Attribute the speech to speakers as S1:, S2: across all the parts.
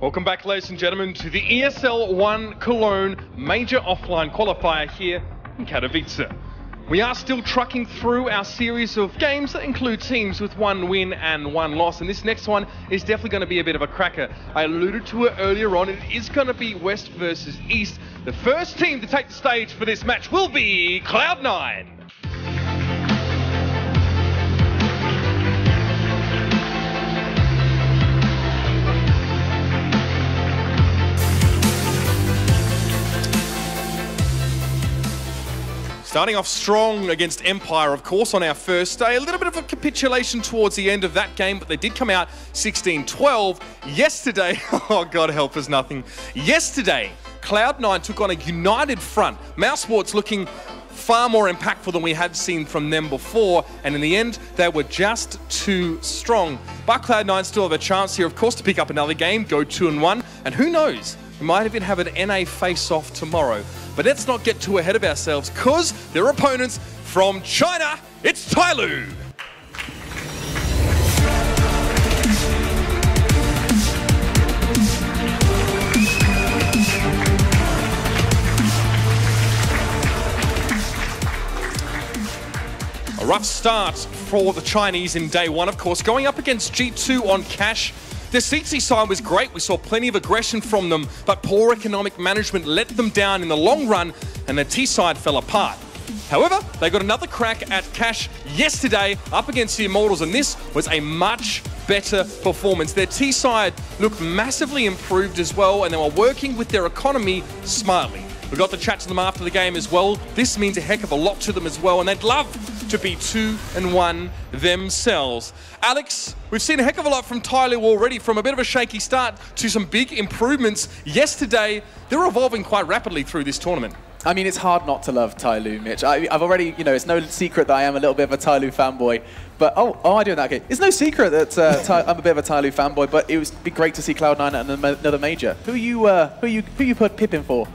S1: Welcome back, ladies and gentlemen, to the ESL 1 Cologne major offline qualifier here in Katowice. We are still trucking through our series of games that include teams with 1 win and 1 loss, and this next one is definitely going to be a bit of a cracker. I alluded to it earlier on, it is going to be West versus East. The first team to take the stage for this match will be Cloud9. Starting off strong against Empire, of course, on our first day. A little bit of a capitulation towards the end of that game, but they did come out 16-12. Yesterday, oh God help us, nothing. Yesterday, Cloud9 took on a united front. Mousesports looking far more impactful than we had seen from them before, and in the end, they were just too strong. But Cloud9 still have a chance here, of course, to pick up another game, go 2-1, and who knows, we might even have an NA face-off tomorrow. But let's not get too ahead of ourselves, because their opponents from China, it's TyLoo. A rough start for the Chinese in day 1, of course, going up against G2 on Cash. Their CT side was great, we saw plenty of aggression from them, but poor economic management let them down in the long run, and their T side fell apart. However, they got another crack at Cash yesterday up against the Immortals, and this was a much better performance. Their T side looked massively improved as well, and they were working with their economy smartly. We got to chat to them after the game as well. This means a heck of a lot to them as well, and they'd love to be 2-1 themselves. Alex, we've seen a heck of a lot from TyLoo already, from a bit of a shaky start to some big improvements yesterday. They're evolving quite rapidly through this tournament.
S2: I mean, it's hard not to love TyLoo, Mitch. I've already, you know, it's no secret that I am a little bit of a TyLoo fanboy. But, I do in that game. It's no secret that I'm a bit of a TyLoo fanboy, but it would be great to see Cloud9 at another major. Who you put Pip in for?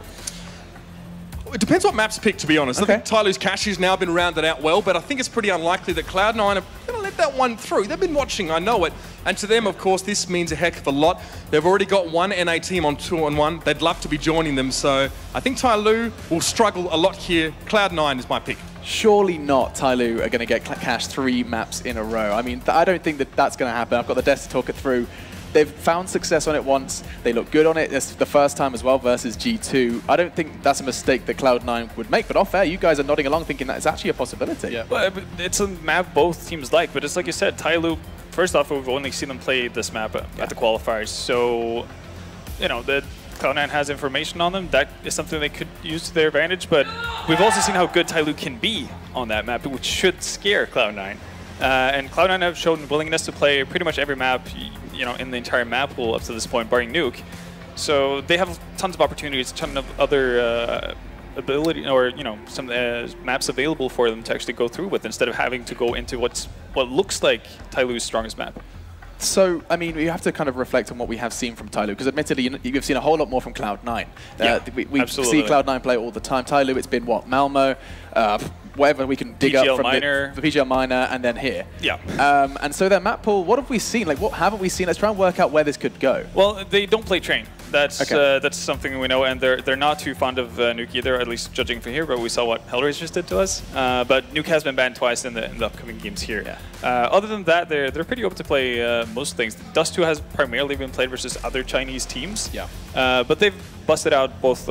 S1: It depends what maps pick, to be honest.
S2: Okay.
S1: I think TyLoo's Cash has now been rounded out well, but I think it's pretty unlikely that Cloud9 are going to let that one through. They've been watching, I know it. And to them, of course, this means a heck of a lot. They've already got one NA team on 2-1. They'd love to be joining them, so I think TyLoo will struggle a lot here. Cloud9 is my pick.
S2: Surely not TyLoo are going to get Cash 3 maps in a row. I mean, I don't think that that's going to happen. I've got the desk to talk it through. They've found success on it once. They look good on it. It's the first time as well versus G2. I don't think that's a mistake that Cloud9 would make, but off air, you guys are nodding along thinking that it's actually a possibility.
S3: Yeah, well, it's a map both teams like, but it's like you said, TyLoo, first off, we've only seen them play this map at the qualifiers, so, you know, the Cloud9 has information on them. That is something they could use to their advantage, but we've also seen how good TyLoo can be on that map, which should scare Cloud9. And Cloud9 have shown willingness to play pretty much every map, you know, in the entire map pool up to this point, barring Nuke. So they have tons of opportunities, a ton of other ability, or you know, some maps available for them to actually go through with, instead of having to go into what looks like TyLoo's strongest map.
S2: So, I mean, we have to kind of reflect on what we have seen from TyLoo, because admittedly, you've seen a whole lot more from Cloud9.
S3: Yeah,
S2: we see Cloud9 play all the time. TyLoo, it's been what, Malmo, whatever we can dig
S3: PGL
S2: up from
S3: Minor.
S2: the PGL Minor, and then here.
S3: Yeah.
S2: And so their map pool, what have we seen? Like, what haven't we seen? Let's try and work out where this could go.
S3: Well, they don't play Train. That's
S2: okay.
S3: That's something we know, and they're not too fond of Nuke either, at least judging from here. But we saw what Hellraisers just did to us. But Nuke has been banned twice in the upcoming games here.
S2: Yeah.
S3: Other than that, they're pretty open to play most things. Dust 2 has primarily been played versus other Chinese teams.
S2: Yeah.
S3: But they've busted out both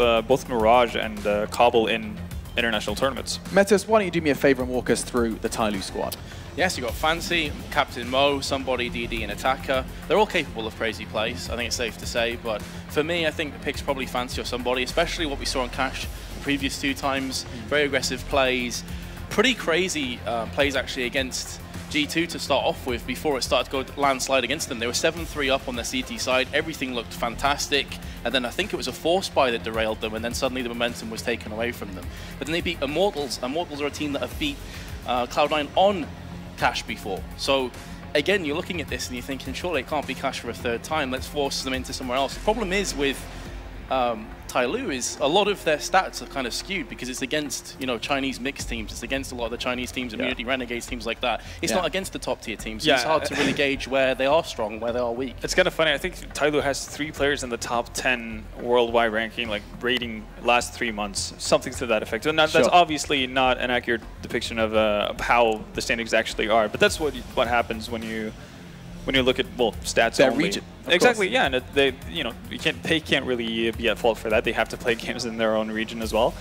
S3: Mirage and Cobble in international tournaments.
S2: Metis, why don't you do me a favor and walk us through the TyLoo squad?
S4: Yes, you've got Fancy, Captain Mo, Somebody, DD, and Attacker. They're all capable of crazy plays, I think it's safe to say, but for me, I think the pick's probably Fancy or Somebody, especially what we saw on Cash the previous 2 times. Very aggressive plays, pretty crazy plays actually against G2 to start off with before it started to go landslide against them. They were 7-3 up on their CT side, everything looked fantastic, and then I think it was a force buy that derailed them, and then suddenly the momentum was taken away from them. But then they beat Immortals. Immortals are a team that have beat Cloud9 on Cash before. So again, you're looking at this and you're thinking, surely it can't be Cash for a 3rd time. Let's force them into somewhere else. The problem is with TyLoo is a lot of their stats are kind of skewed because it's against, you know, Chinese mixed teams. It's against a lot of the Chinese teams, Immunity Renegades, teams like that. It's not against the top tier teams. So it's hard to really gauge where they are strong, where they are weak.
S3: It's kind of funny. I think TyLoo has 3 players in the top 10 worldwide ranking, like rating last 3 months, something to that effect. And that's obviously not an accurate depiction of how the standings actually are. But that's what happens when you look at stats
S2: their
S3: only.
S2: region.
S3: Exactly, yeah, and they can't really be at fault for that. They have to play games in their own region as well.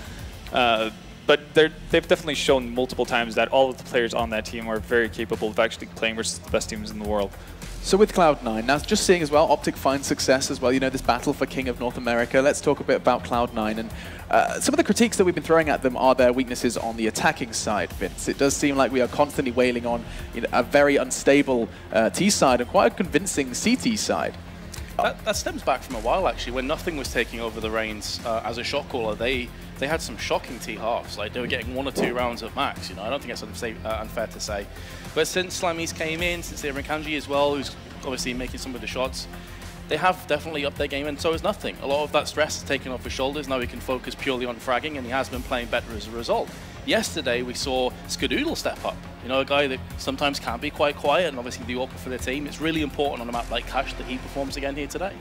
S3: But they've definitely shown multiple times that all of the players on that team are very capable of actually playing versus the best teams in the world.
S2: So with Cloud9, now just seeing as well, Optic finds success as well, you know, this battle for King of North America. Let's talk a bit about Cloud9. And some of the critiques that we've been throwing at them are their weaknesses on the attacking side, Vince. It does seem like we are constantly wailing on a very unstable T side and quite a convincing CT side.
S4: That stems back from a while, actually, when Nothing was taking over the reins as a shot caller. They had some shocking T halves. Like, they were getting 1 or 2 rounds at max. You know, I don't think that's unfair to say. But since Slammies came in, since Kanji as well, who's obviously making some of the shots, they have definitely upped their game, and so is Nothing. A lot of that stress is taken off his shoulders. Now he can focus purely on fragging, and he has been playing better as a result. Yesterday, we saw Skadoodle step up. You know, a guy that sometimes can be quite quiet and obviously the AWP for the team. It's really important on a map like Cash that he performs again here today.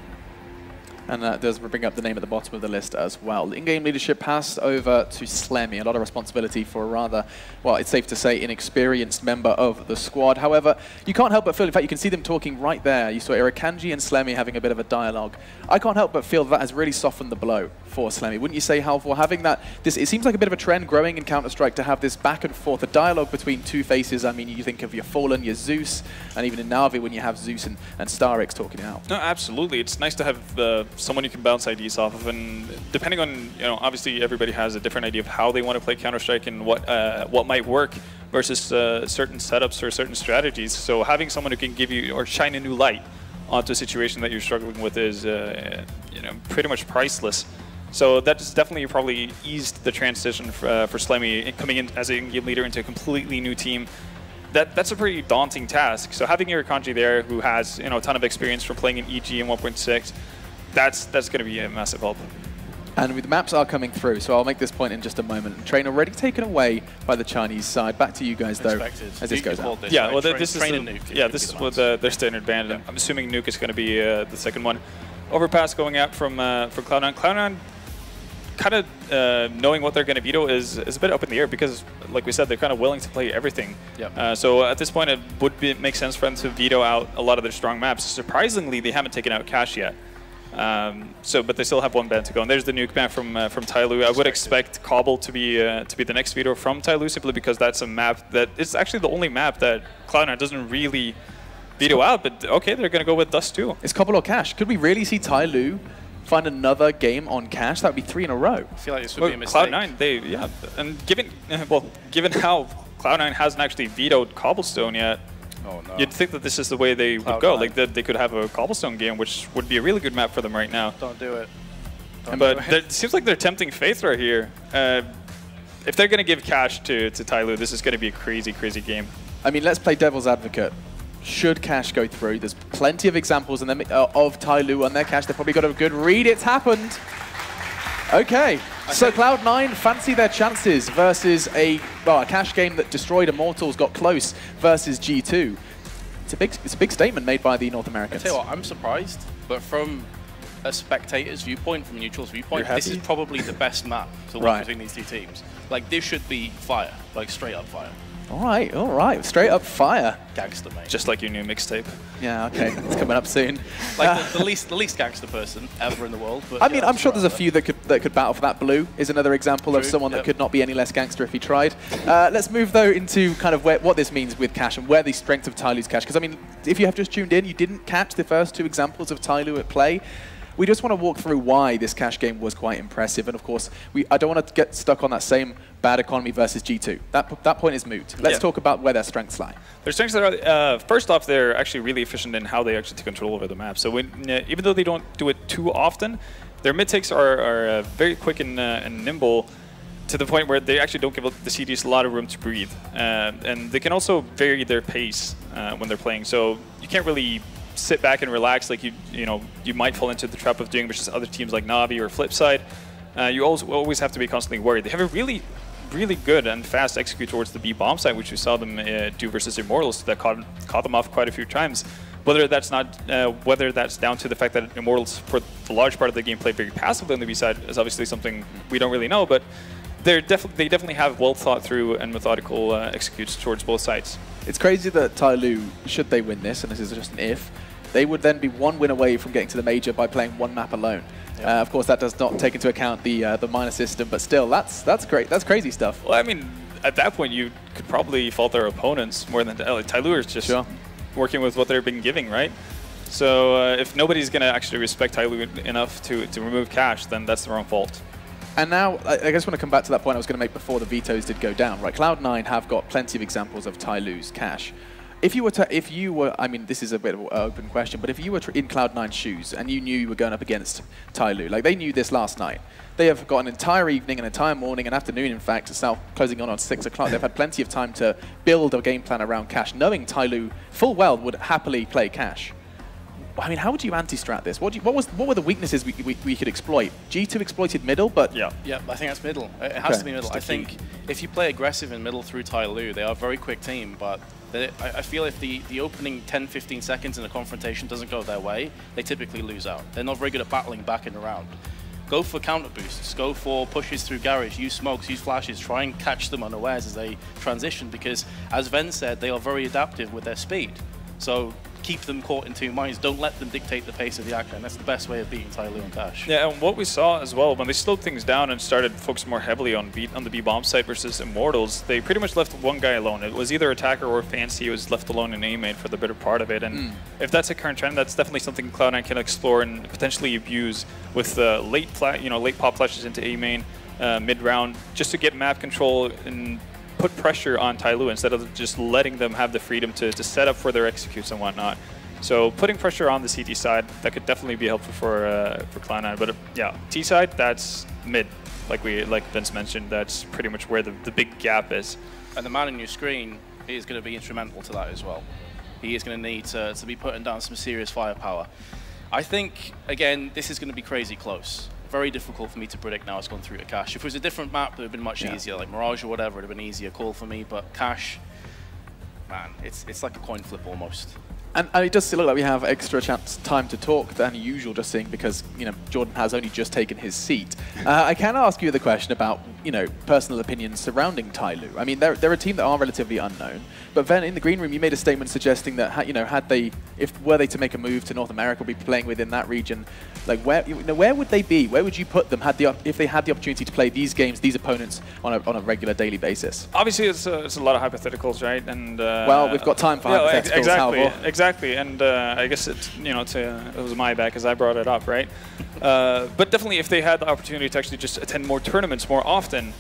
S2: And that does bring up the name at the bottom of the list as well. In-game leadership passed over to Slemmy. A lot of responsibility for a rather, well, it's safe to say, inexperienced member of the squad. However, you can't help but feel, in fact, you can see them talking right there. You saw Irakanji and Slemmy having a bit of a dialogue. I can't help but feel that has really softened the blow for Slemmy. Wouldn't you say, Halvor, having that, it seems like a bit of a trend growing in Counter-Strike to have this back and forth, a dialogue between 2 faces. I mean, you think of your Fallen, your Zeus, and even in Na'Vi when you have Zeus and StarX talking it out.
S3: No, absolutely. It's nice to have someone you can bounce ideas off of, and depending on, obviously everybody has a different idea of how they want to play Counter-Strike and what might work versus certain setups or certain strategies. So having someone who can give you or shine a new light onto a situation that you're struggling with is, pretty much priceless. So that has definitely probably eased the transition for Slemmy coming in as a game leader into a completely new team. That's a pretty daunting task. So having Irakanji there, who has a ton of experience from playing in EG and 1.6, that's going to be a massive help.
S2: And the maps are coming through, so I'll make this point in just a moment. Train already taken away by the Chinese side. Back to you guys, though, as this goes out.
S3: Yeah, well, this is their standard ban. I'm assuming Nuke is going to be the second one. Overpass going out from Cloud9. Cloud9, kind of knowing what they're going to veto is a bit up in the air because, like we said, they're kind of willing to play everything. Yep. So at this point, it would make sense for them to veto out a lot of their strong maps. Surprisingly, they haven't taken out Cash yet. But they still have 1 ban to go. And there's the nuke ban from TyLoo. I would expect Cobble to be the next veto from TyLoo simply because that's a map that is actually the only map that Cloud9 doesn't really veto out. But okay, they're going to go with Dust too.
S2: It's Cobble or Cash. Could we really see TyLoo find another game on Cash? That would be 3 in a row.
S4: I feel like this would be a mistake.
S3: Cloud9, and given how Cloud9 hasn't actually vetoed Cobblestone yet, you'd think that this is the way they would go. Like that they could have a Cobblestone game, which would be a really good map for them right now.
S4: Don't do it.
S3: But it seems like they're tempting fate right here. If they're going to give Cash to TyLoo, this is going to be a crazy, crazy game.
S2: I mean, let's play devil's advocate. Should Cash go through? There's plenty of examples of TyLoo on their Cash. They've probably got a good read. It's happened. Okay, so Cloud9 fancy their chances versus a Cash game that destroyed Immortals, got close, versus G2. It's a big statement made by the North Americans.
S4: I tell you what, I'm surprised, but from a spectator's viewpoint, from a neutral's viewpoint, this is probably the best map to watch between these 2 teams. Like, this should be fire, like straight up fire.
S2: All right, straight up fire.
S4: Gangster, mate.
S3: Just like your new mixtape.
S2: Yeah, okay, it's coming up soon.
S4: Like the least gangster person ever in the world. But
S2: I mean, I'm sure there's a few that could battle for that. Blue is another example of someone that could not be any less gangster if he tried. Let's move though into kind of what this means with Cash and where the strength of TyLoo's Cash. Because I mean, if you have just tuned in, you didn't catch the first 2 examples of TyLoo at play. We just want to walk through why this Cash game was quite impressive. And of course, I don't want to get stuck on that same bad economy versus G2. That point is moot. Let's talk about where their strengths lie.
S3: Their strengths are, first off, they're actually really efficient in how they actually take control over the map. So even though they don't do it too often, their mid-takes are very quick and nimble to the point where they actually don't give the CDs a lot of room to breathe. And they can also vary their pace when they're playing. So you can't really sit back and relax like you might fall into the trap of doing versus other teams like Navi or Flipside. You always have to be constantly worried. They have a really good and fast execute towards the B bomb site, which we saw them do versus Immortals that caught them off quite a few times. Whether that's down to the fact that Immortals for the large part of the game played very passively on the B side is obviously something we don't really know, but they definitely have well thought through and methodical executes towards both sides.
S2: It's crazy that TyLoo, should they win this, and this is just an if, they would then be one win away from getting to the major by playing one map alone. Of course, that does not take into account the minor system, but still, that's great. That's crazy stuff.
S3: Well, I mean, at that point, you could probably fault their opponents more than TyLoo is just working with what they're being giving, right? So if nobody's going to actually respect TyLoo enough to remove Cash, then that's the wrong fault.
S2: And now, I just want to come back to that point I was going to make before the vetoes did go down. Right, Cloud9 have got plenty of examples of TyLoo's Cash. If you were, I mean, this is a bit of an open question, but if you were in Cloud9's shoes and you knew you were going up against TyLoo, like they knew this last night, they have got an entire evening, an entire morning, an afternoon, in fact, it's now closing on 6 o'clock. They've had plenty of time to build a game plan around Cash, knowing TyLoo full well would happily play Cash. I mean, how would you anti-strat this? What were the weaknesses we could exploit? G2 exploited middle, but...
S4: Yeah, I think that's middle. It has to be middle. I think if you play aggressive in middle through TyLoo, they are a very quick team, but I feel if the opening 10-15 seconds in a confrontation doesn't go their way, they typically lose out. They're not very good at battling back and around. Go for counter boosts, go for pushes through garage, use smokes, use flashes, try and catch them unawares as they transition, because as Ven said, they are very adaptive with their speed. So keep them caught in two minds. Don't let them dictate the pace of the action. That's the best way of beating TyLoo and Cash. Yeah,
S3: and what we saw as well, when they slowed things down and started focusing more heavily on the B-bomb side versus Immortals, they pretty much left one guy alone. It was either Attacker or Fancy who was left alone in A main for the better part of it. And if that's a current trend, that's definitely something Cloud9 can explore and potentially abuse with late pop flashes into A main, mid-round, just to get map control and put pressure on TyLoo instead of just letting them have the freedom to set up for their executes and whatnot. So putting pressure on the CT side, that could definitely be helpful for Cloud9. But yeah, T side, that's mid, like Vince mentioned. That's pretty much where the big gap is.
S4: And the man on your screen is going to be instrumental to that as well. He is going to need to be putting down some serious firepower. I think, again, this is going to be crazy close. Very difficult for me to predict now it's gone through to Cash. If it was a different map, it would have been much easier, like Mirage or whatever, it would have been an easier call for me. But Cash, man, it's like a coin flip almost.
S2: And it does look like we have extra time to talk than usual, just seeing because Jordan has only just taken his seat. I can ask you the question about personal opinions surrounding TyLoo. I mean, they're a team that are relatively unknown, but then in the green room you made a statement suggesting that were they to make a move to North America, be playing within that region, like where would they be? Where would you put them if they had the opportunity to play these games, these opponents on a regular daily basis?
S3: Obviously, it's a lot of hypotheticals, right? And
S2: well, we've got time for hypotheticals.
S3: Exactly, and I guess it was my bad because I brought it up, right? But definitely, if they had the opportunity to actually just attend more tournaments more often,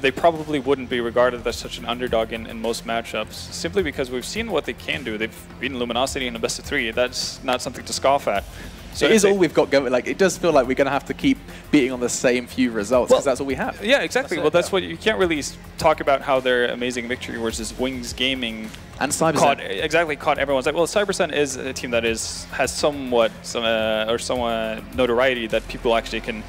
S3: they probably wouldn't be regarded as such an underdog in most matchups, simply because we've seen what they can do. They've beaten Luminosity in a best of 3. That's not something to scoff at. So
S2: it is all we've got going. Like, it does feel like we're going to have to keep beating on the same few results because that's all we have.
S3: Yeah, exactly. That's what you can't really talk about how their amazing victory versus Wings Gaming
S2: and Cybersen
S3: caught everyone's like. Well, Cybersen is a team that has somewhat notoriety that people actually can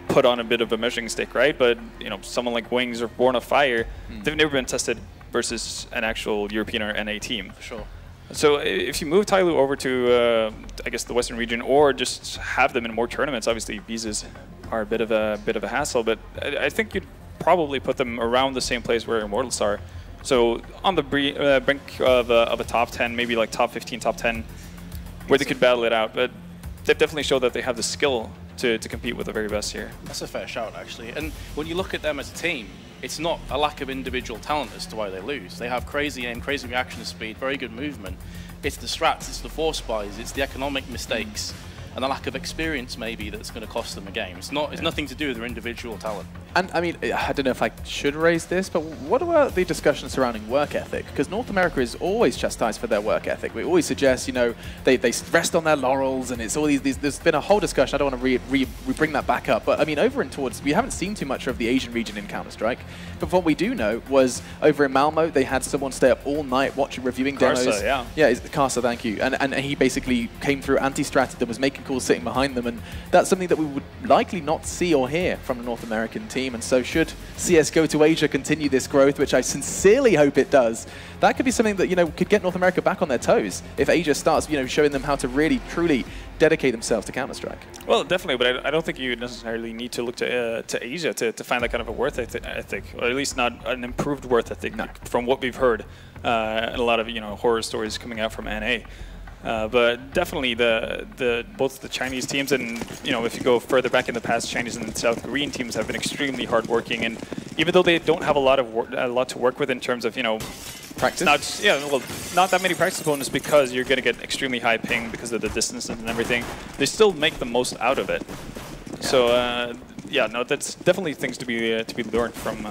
S3: put on a bit of a measuring stick, right? But someone like Wings or Born of Fire, they've never been tested versus an actual European or NA team.
S4: For sure.
S3: So if you move TyLoo over to, I guess, the Western region, or just have them in more tournaments, obviously visas are a bit of a hassle, but I think you'd probably put them around the same place where Immortals are. So on the brink of a top 10, maybe like top 15, top 10, where they could battle it out. But they've definitely showed that they have the skill to compete with the very best here.
S4: That's a fair shout, actually. And when you look at them as a team, it's not a lack of individual talent as to why they lose. They have crazy aim, crazy reaction speed, very good movement. It's the strats, it's the force buys, it's the economic mistakes, and the lack of experience maybe that's going to cost them a game. It's nothing to do with their individual talent.
S2: And I mean, I don't know if I should raise this, but what about the discussion surrounding work ethic? Because North America is always chastised for their work ethic. We always suggest, you know, they rest on their laurels, and it's all these there's been a whole discussion. I don't want to bring that back up, but I mean, over in towards, we haven't seen too much of the Asian region in Counter-Strike. But what we do know was over in Malmo, they had someone stay up all night watching, reviewing demos.
S3: Karsa, yeah.
S2: Yeah, it's Karsa, thank you. And he basically came through anti-stratted them, was making calls sitting behind them, and that's something that we would likely not see or hear from the North American team. And so should CS:GO to Asia continue this growth, which I sincerely hope it does, that could be something that, you know, could get North America back on their toes if Asia starts, you know, showing them how to really, truly dedicate themselves to Counter-Strike.
S3: Well, definitely, but I don't think you necessarily need to look to Asia to find that kind of a worth ethic, or at least not an improved worth ethic, from what we've heard, and a lot of, you know, horror stories coming out from NA. But definitely both the Chinese teams and, you know, if you go further back in the past, Chinese and South Korean teams have been extremely hardworking, and even though they don't have a lot to work with in terms of, you know,
S2: practice.
S3: Not that many practice bonus, because you're going to get extremely high ping because of the distance and everything. They still make the most out of it. Yeah. So yeah, no, that's definitely things to be learned from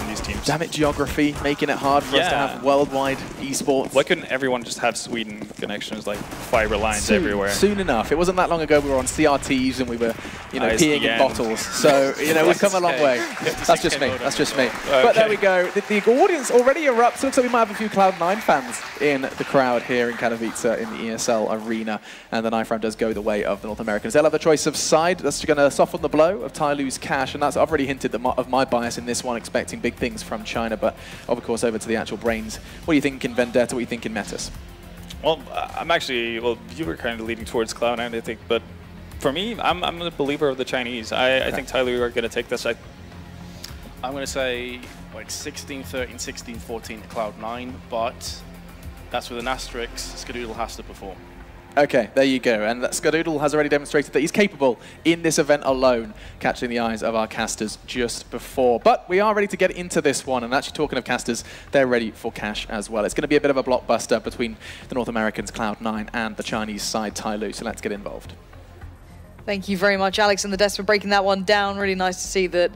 S3: these teams.
S2: Damn it, geography, making it hard for us to have worldwide esports.
S3: Why couldn't everyone just have Sweden connections, like fiber lines everywhere?
S2: Soon enough. It wasn't that long ago we were on CRTs and we were, you know, peeing in bottles. So, you know, we've come a long way. That's just me. That's just me. Okay. But there we go. The audience already erupts. Looks like we might have a few Cloud9 fans in the crowd here in Katowice in the ESL arena. And the knife round does go the way of the North Americans. They'll have the choice of side. That's going to soften the blow of TyLoo's cash. And that's, I've already hinted of my bias in this one, expecting big things from China. But of course, over to the actual brains. What do you think in Vendetta? What do you think in Metis?
S3: Well, I'm actually, well, you were kind of leading towards Cloud9, I think. But for me, I'm a believer of the Chinese. I think TyLoo are going to take this. I'm
S4: going to say like 16-13, 16-14 to Cloud9, but that's with an asterisk. Skadoodle has to perform.
S2: Okay, there you go. And Skadoodle has already demonstrated that he's capable in this event alone, catching the eyes of our casters just before. But we are ready to get into this one. And actually, talking of casters, they're ready for cash as well. It's going to be a bit of a blockbuster between the North Americans, Cloud9, and the Chinese side, TyLoo. So let's get involved.
S5: Thank you very much, Alex and the Desk, for breaking that one down. Really nice to see that.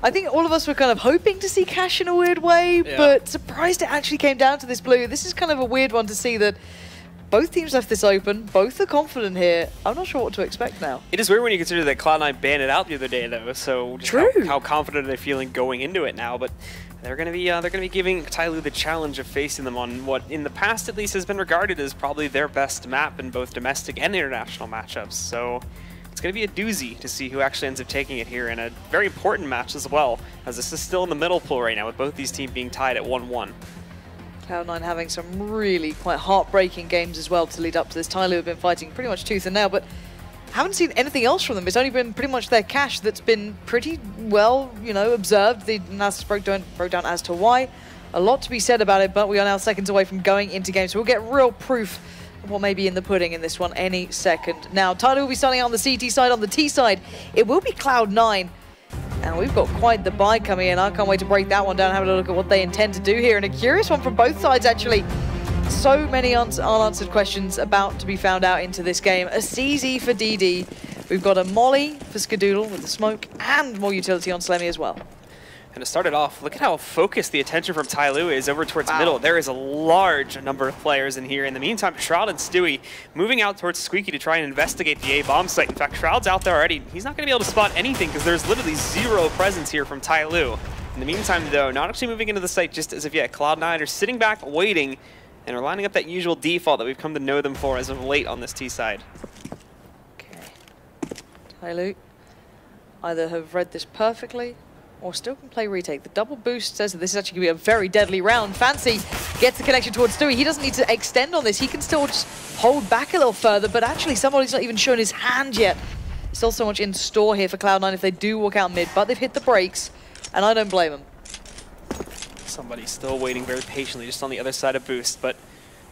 S5: I think all of us were kind of hoping to see cash in a weird way, but surprised it actually came down to this blue. This is kind of a weird one to see that both teams left this open. Both are confident here. I'm not sure what to expect now.
S6: It is weird when you consider that Cloud9 banned it out the other day, though. So just how confident are they feeling going into it now? But they're going to be giving TyLoo the challenge of facing them on what, in the past at least, has been regarded as probably their best map in both domestic and international matchups. So it's going to be a doozy to see who actually ends up taking it here in a very important match as well, as this is still in the middle pool right now, with both these teams being tied at 1-1.
S5: Cloud9 having some really quite heartbreaking games as well to lead up to this. TyLoo have been fighting pretty much tooth and nail, but haven't seen anything else from them. It's only been pretty much their cash that's been pretty well, you know, observed. The analysis broke down as to why. A lot to be said about it, but we are now seconds away from going into games, so we'll get real proof of what may be in the pudding in this one any second. Now, TyLoo will be starting out on the CT side. On the T side, it will be Cloud9. And we've got quite the buy coming in. I can't wait to break that one down and have a look at what they intend to do here. And a curious one from both sides, actually. So many unanswered questions about to be found out into this game. A CZ for DD. We've got a Molly for Skadoodle with the smoke and more utility on Slemmy as well.
S6: And to start it off, look at how focused the attention from TyLoo is over towards middle. There is a large number of players in here. In the meantime, Shroud and Stewie moving out towards Squeaky to try and investigate the A-bomb site. In fact, Shroud's out there already. He's not going to be able to spot anything because there's literally zero presence here from TyLoo. In the meantime, though, not actually moving into the site just as of yet. Cloud9 are sitting back, waiting, and are lining up that usual default that we've come to know them for as of late on this T side.
S5: Okay. TyLoo either have read this perfectly or still can play retake. The double boost says that this is actually going to be a very deadly round. Fancy gets the connection towards Stewie. He doesn't need to extend on this. He can still just hold back a little further, but actually somebody's not even shown his hand yet. Still so much in store here for Cloud9 if they do walk out mid, but they've hit the brakes, and I don't blame them.
S6: Somebody's still waiting very patiently just on the other side of boost, but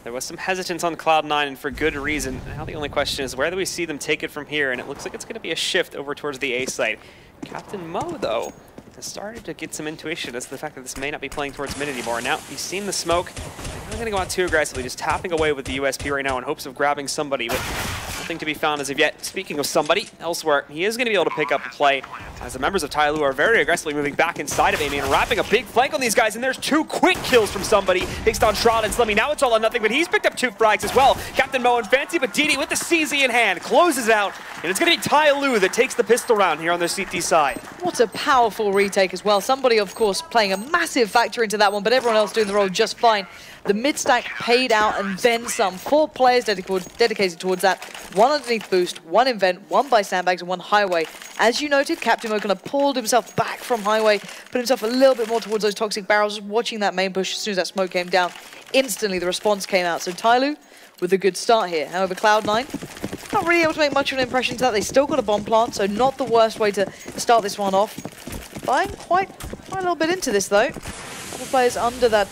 S6: there was some hesitance on Cloud9, and for good reason. Now the only question is, where do we see them take it from here? And it looks like it's going to be a shift over towards the A site. Captain Mo, though, has started to get some intuition as to the fact that this may not be playing towards mid anymore. Now, he's seen the smoke. He's not going to go out too aggressively, just tapping away with the USP right now in hopes of grabbing somebody, but not nothing to be found as of yet. Speaking of somebody elsewhere, he is going to be able to pick up a play as the members of TyLoo are very aggressively moving back inside of Amy and wrapping a big flank on these guys, and there's 2 quick kills from somebody. Takes down Shroud and Slemmy. Now it's all or nothing, but he's picked up 2 frags as well. Captain Mo and Fancy, but DD with the CZ in hand closes out, and it's going to be TyLoo that takes the pistol round here on their CT side.
S5: What a powerful retake as well. Somebody, of course, playing a massive factor into that one, but everyone else doing the role just fine. The mid-stack paid out and then some. 4 players dedicated towards that. 1 underneath boost, 1 in vent, 1 by sandbags, and 1 highway. As you noted, Captain Mo kind of pulled himself back from highway, put himself a little bit more towards those toxic barrels, watching that main push. As soon as that smoke came down, instantly the response came out. So TyLoo with a good start here. However, Cloud9 not really able to make much of an impression to that. They still got a bomb plant, so not the worst way to start this one off. Buying quite a little bit into this though. A couple players under that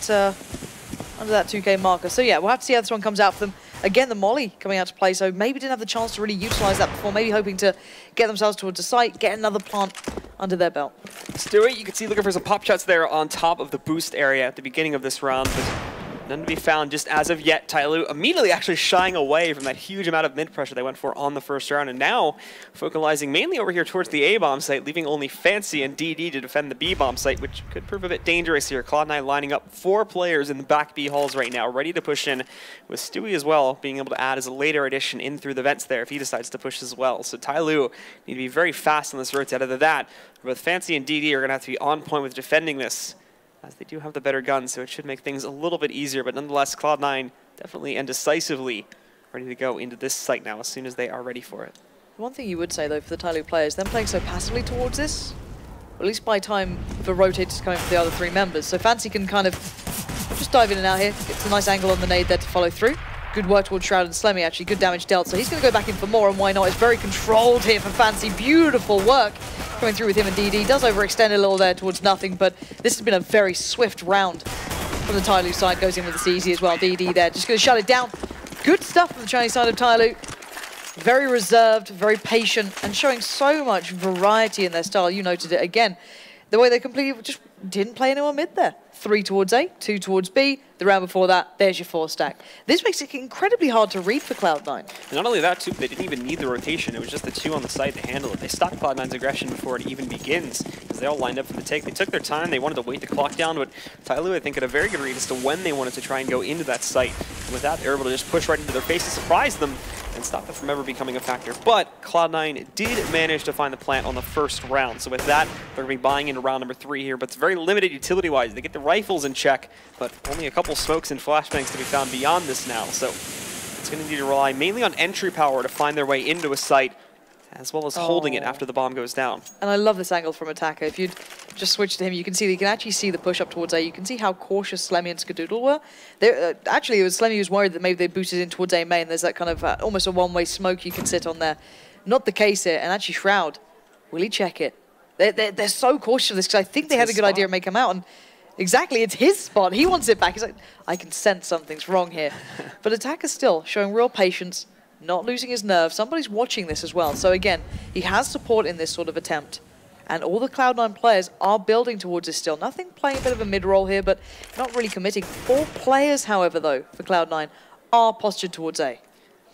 S5: 2K marker. So yeah, we'll have to see how this one comes out for them. Again, the molly coming out to play, so maybe didn't have the chance to really utilize that before. Maybe hoping to get themselves towards the site, get another plant under their belt.
S6: Stewie, you can see looking for some pop shots there on top of the boost area at the beginning of this round, but none to be found just as of yet. TyLoo immediately actually shying away from that huge amount of mid pressure they went for on the first round, and now focalizing mainly over here towards the A-bomb site, leaving only Fancy and DD to defend the B-bomb site, which could prove a bit dangerous here. Cloud9 lining up 4 players in the back B halls right now, ready to push in, with Stewie as well being able to add as a later addition in through the vents there if he decides to push as well. So TyLoo need to be very fast on this rotate. Other than that, both Fancy and DD are going to have to be on point with defending this, as they do have the better guns, so it should make things a little bit easier. But nonetheless, Cloud9 definitely and decisively ready to go into this site now as soon as they are ready for it.
S5: One thing you would say, though, for the TyLoo players, them playing so passively towards this, or at least by time for rotators coming for the other 3 members. So Fancy can kind of just dive in and out here. Gets a nice angle on the nade there to follow through. Good work towards Shroud and Slemmy, actually. Good damage dealt. So he's going to go back in for more, and why not? It's very controlled here for Fancy. Beautiful work coming through with him and DD. Does overextend a little there towards nothing, but this has been a very swift round from the TyLoo side. Goes in with the CZ as well. DD there, just going to shut it down. Good stuff from the Chinese side of TyLoo. Very reserved, very patient, and showing so much variety in their style. You noted it again. The way they completely just didn't play anyone mid there. 3 towards A, 2 towards B. The round before that, there's your 4 stack. This makes it incredibly hard to read for Cloud9.
S6: And not only that, too, they didn't even need the rotation. It was just the 2 on the side to handle it. They stopped Cloud9's aggression before it even begins, because they all lined up for the take. They took their time. They wanted to wait the clock down, but TyLoo, I think, had a very good read as to when they wanted to try and go into that site. And with that, they were able to just push right into their face to surprise them and stop them from ever becoming a factor. But Cloud9 did manage to find the plant on the first round. So with that, they're going to be buying into round number 3 here, but it's very limited utility-wise. They get the rifles in check, but only a couple smokes and flashbangs to be found beyond this now. So it's going to need to rely mainly on entry power to find their way into a site, as well as holding it after the bomb goes down.
S5: And I love this angle from Attacker. If you'd just switch to him, you can see that you can actually see the push up towards A. You can see how cautious Slemmy and Skadoodle were. Actually, it was Slemmy who was worried that maybe they boosted in towards A main. There's that kind of almost a one-way smoke you can sit on there. Not the case here. And actually, Shroud, will he check it? They're so cautious of this, because I think they had a good idea of making him out. And exactly, it's his spot. He wants it back. He's like, I can sense something's wrong here. But Attacker still showing real patience, not losing his nerve. Somebody's watching this as well. So again, he has support in this sort of attempt. And all the Cloud9 players are building towards this still. Nothing playing a bit of a mid-roll here, but not really committing. 4 players, however, though, for Cloud9 are postured towards A.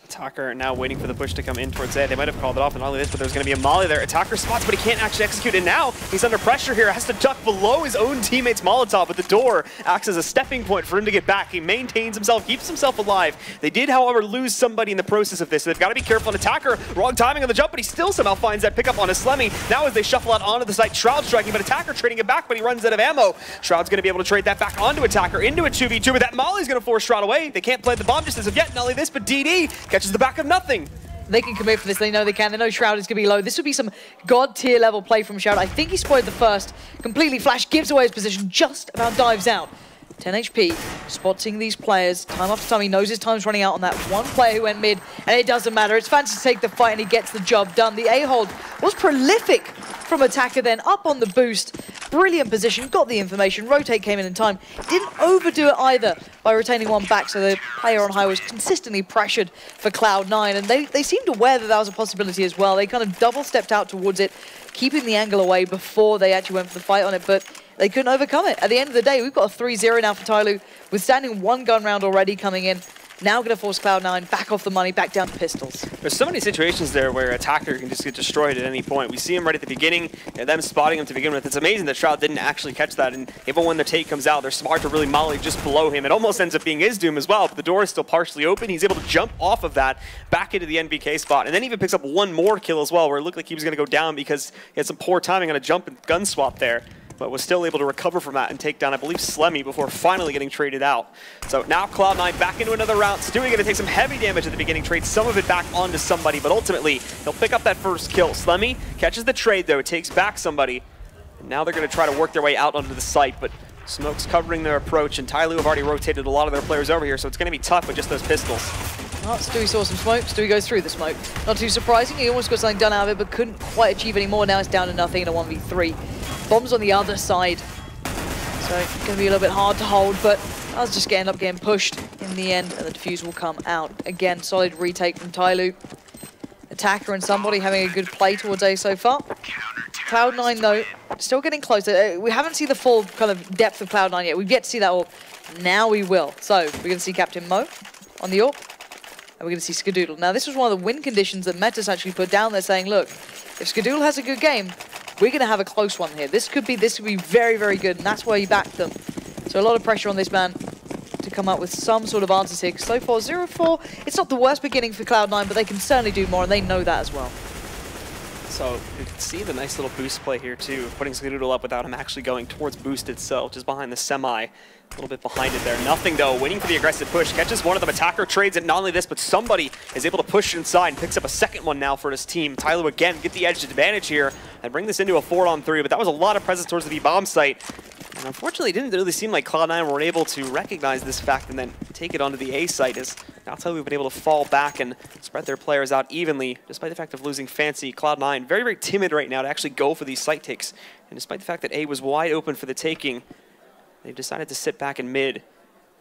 S6: Attacker now waiting for the push to come in towards A. They might have called it off, and not only this, but there's going to be a molly there. Attacker spots, but he can't actually execute it now. He's under pressure here. Has to duck below his own teammate's Molotov, but the door acts as a stepping point for him to get back. He maintains himself, keeps himself alive. They did, however, lose somebody in the process of this, so they've got to be careful. An Attacker, wrong timing on the jump, but he still somehow finds that pickup on a Slemmy. Now as they shuffle out onto the site, Shroud striking, but Attacker trading it back, but he runs out of ammo. Shroud's going to be able to trade that back onto Attacker, into a 2v2, but that molly's going to force Shroud away. They can't play the bomb just as of yet. Not only this, but DD catches the back of nothing.
S5: They can commit for this. They know they can. They know Shroud is going to be low. This would be some god-tier level play from Shroud. I think he spotted the first. Completely flash, gives away his position, just about dives out. 10 HP, spotting these players. Time after time, he knows his time's running out on that one player who went mid, and it doesn't matter. It's Fancy to take the fight, and he gets the job done. The A-hold was prolific from Attacker then, up on the boost. Brilliant position, got the information. Rotate came in time. Didn't overdo it either by retaining one back, so the player on high was consistently pressured for Cloud9, and they seemed aware that that was a possibility as well. They kind of double-stepped out towards it, keeping the angle away before they actually went for the fight on it, but they couldn't overcome it. At the end of the day, we've got a 3-0 now for TyLoo, withstanding 1 gun round already coming in. Now going to force Cloud9 back off the money, back down to pistols.
S6: There's so many situations there where Attacker can just get destroyed at any point. We see him right at the beginning, and them spotting him to begin with. It's amazing that Shroud didn't actually catch that, and even when the take comes out, they're smart to really molly just below him. It almost ends up being his doom as well, but the door is still partially open. He's able to jump off of that back into the NBK spot, and then even picks up one more kill as well, where it looked like he was going to go down because he had some poor timing on a jump and gun swap there, but was still able to recover from that and take down, I believe, Slemmy before finally getting traded out. So now Cloud9 back into another round. Stewie going to take some heavy damage at the beginning, trade some of it back onto somebody, but ultimately he'll pick up that first kill. Slemmy catches the trade though, takes back somebody, and now they're going to try to work their way out onto the site, but Smoke's covering their approach, and TyLoo have already rotated a lot of their players over here, so it's going to be tough with just those pistols.
S5: Well, Stewie saw some smoke. Stewie goes through the smoke. Not too surprising. He almost got something done out of it, but couldn't quite achieve any more. Now it's down to nothing in a 1v3. Bombs on the other side. So it's going to be a little bit hard to hold, but I was just end up getting pushed in the end, and the defuse will come out. Again, solid retake from TyLoo. Attacker and somebody having a good play towards A so far. Cloud9, though, still getting closer. We haven't seen the full kind of depth of Cloud9 yet. We've yet to see that all. Now we will. So we're going to see Captain Mo on the AWP. And we're going to see Skadoodle. Now, this was one of the win conditions that Metas actually put down there, saying, look, if Skadoodle has a good game, we're going to have a close one here. This could be very, very good, and that's why he backed them. So a lot of pressure on this man to come up with some sort of answers here. So far, 0-4. It's not the worst beginning for Cloud9, but they can certainly do more, and they know that as well.
S6: So you can see the nice little boost play here too, putting Skadoodle up without him actually going towards boost itself, just behind the semi. A little bit behind it there. Nothing though, waiting for the aggressive push. Catches one of them, Attacker trades it. Not only this, but somebody is able to push inside and picks up a second one now for his team. TyLoo again get the edge advantage here and bring this into a 4-on-3, but that was a lot of presence towards the B-bomb site. And unfortunately, it didn't really seem like Cloud9 were able to recognize this fact and then take it onto the A site, as now TyLoo have been able to fall back and spread their players out evenly, despite the fact of losing Fancy. Cloud9 very, very timid right now to actually go for these site takes. And despite the fact that A was wide open for the taking, they've decided to sit back in mid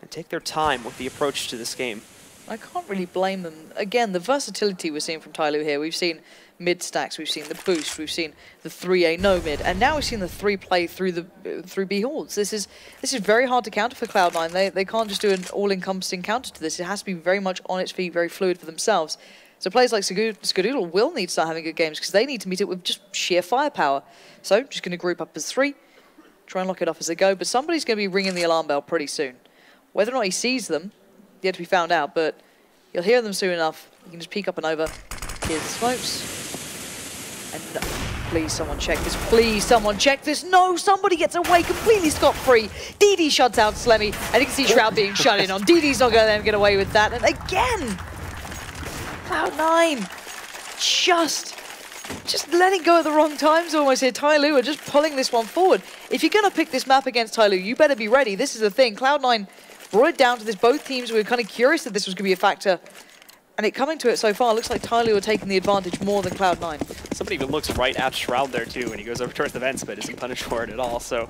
S6: and take their time with the approach to this game.
S5: I can't really blame them. Again, the versatility we're seeing from TyLoo here. We've seen mid stacks, we've seen the boost, we've seen the 3A no mid, and now we've seen the 3 play through B hordes. This is very hard to counter for Cloud9. They can't just do an all-encompassing counter to this. It has to be very much on its feet, very fluid for themselves. So players like Skadoodle will need to start having good games because they need to meet it with just sheer firepower. So just going to group up as 3. Try and lock it off as they go, but somebody's going to be ringing the alarm bell pretty soon. Whether or not he sees them, yet to be found out, but you'll hear them soon enough. You can just peek up and over. Here's the smokes. And no, please someone check this. Please someone check this. No, somebody gets away completely scot-free. DD shuts out Slemmy, and you can see Shroud being shut in on. DD's not going to let him get away with that. And again, Cloud9 just letting go at the wrong times almost here. TyLoo are just pulling this one forward. If you're going to pick this map against TyLoo, you better be ready. This is the thing. Cloud9 brought it down to this. Both teams were kind of curious that this was going to be a factor. And it coming to it so far, looks like TyLoo are taking the advantage more than Cloud9.
S6: Somebody even looks right at Shroud there too when he goes over towards the vents, but isn't punished for it at all. So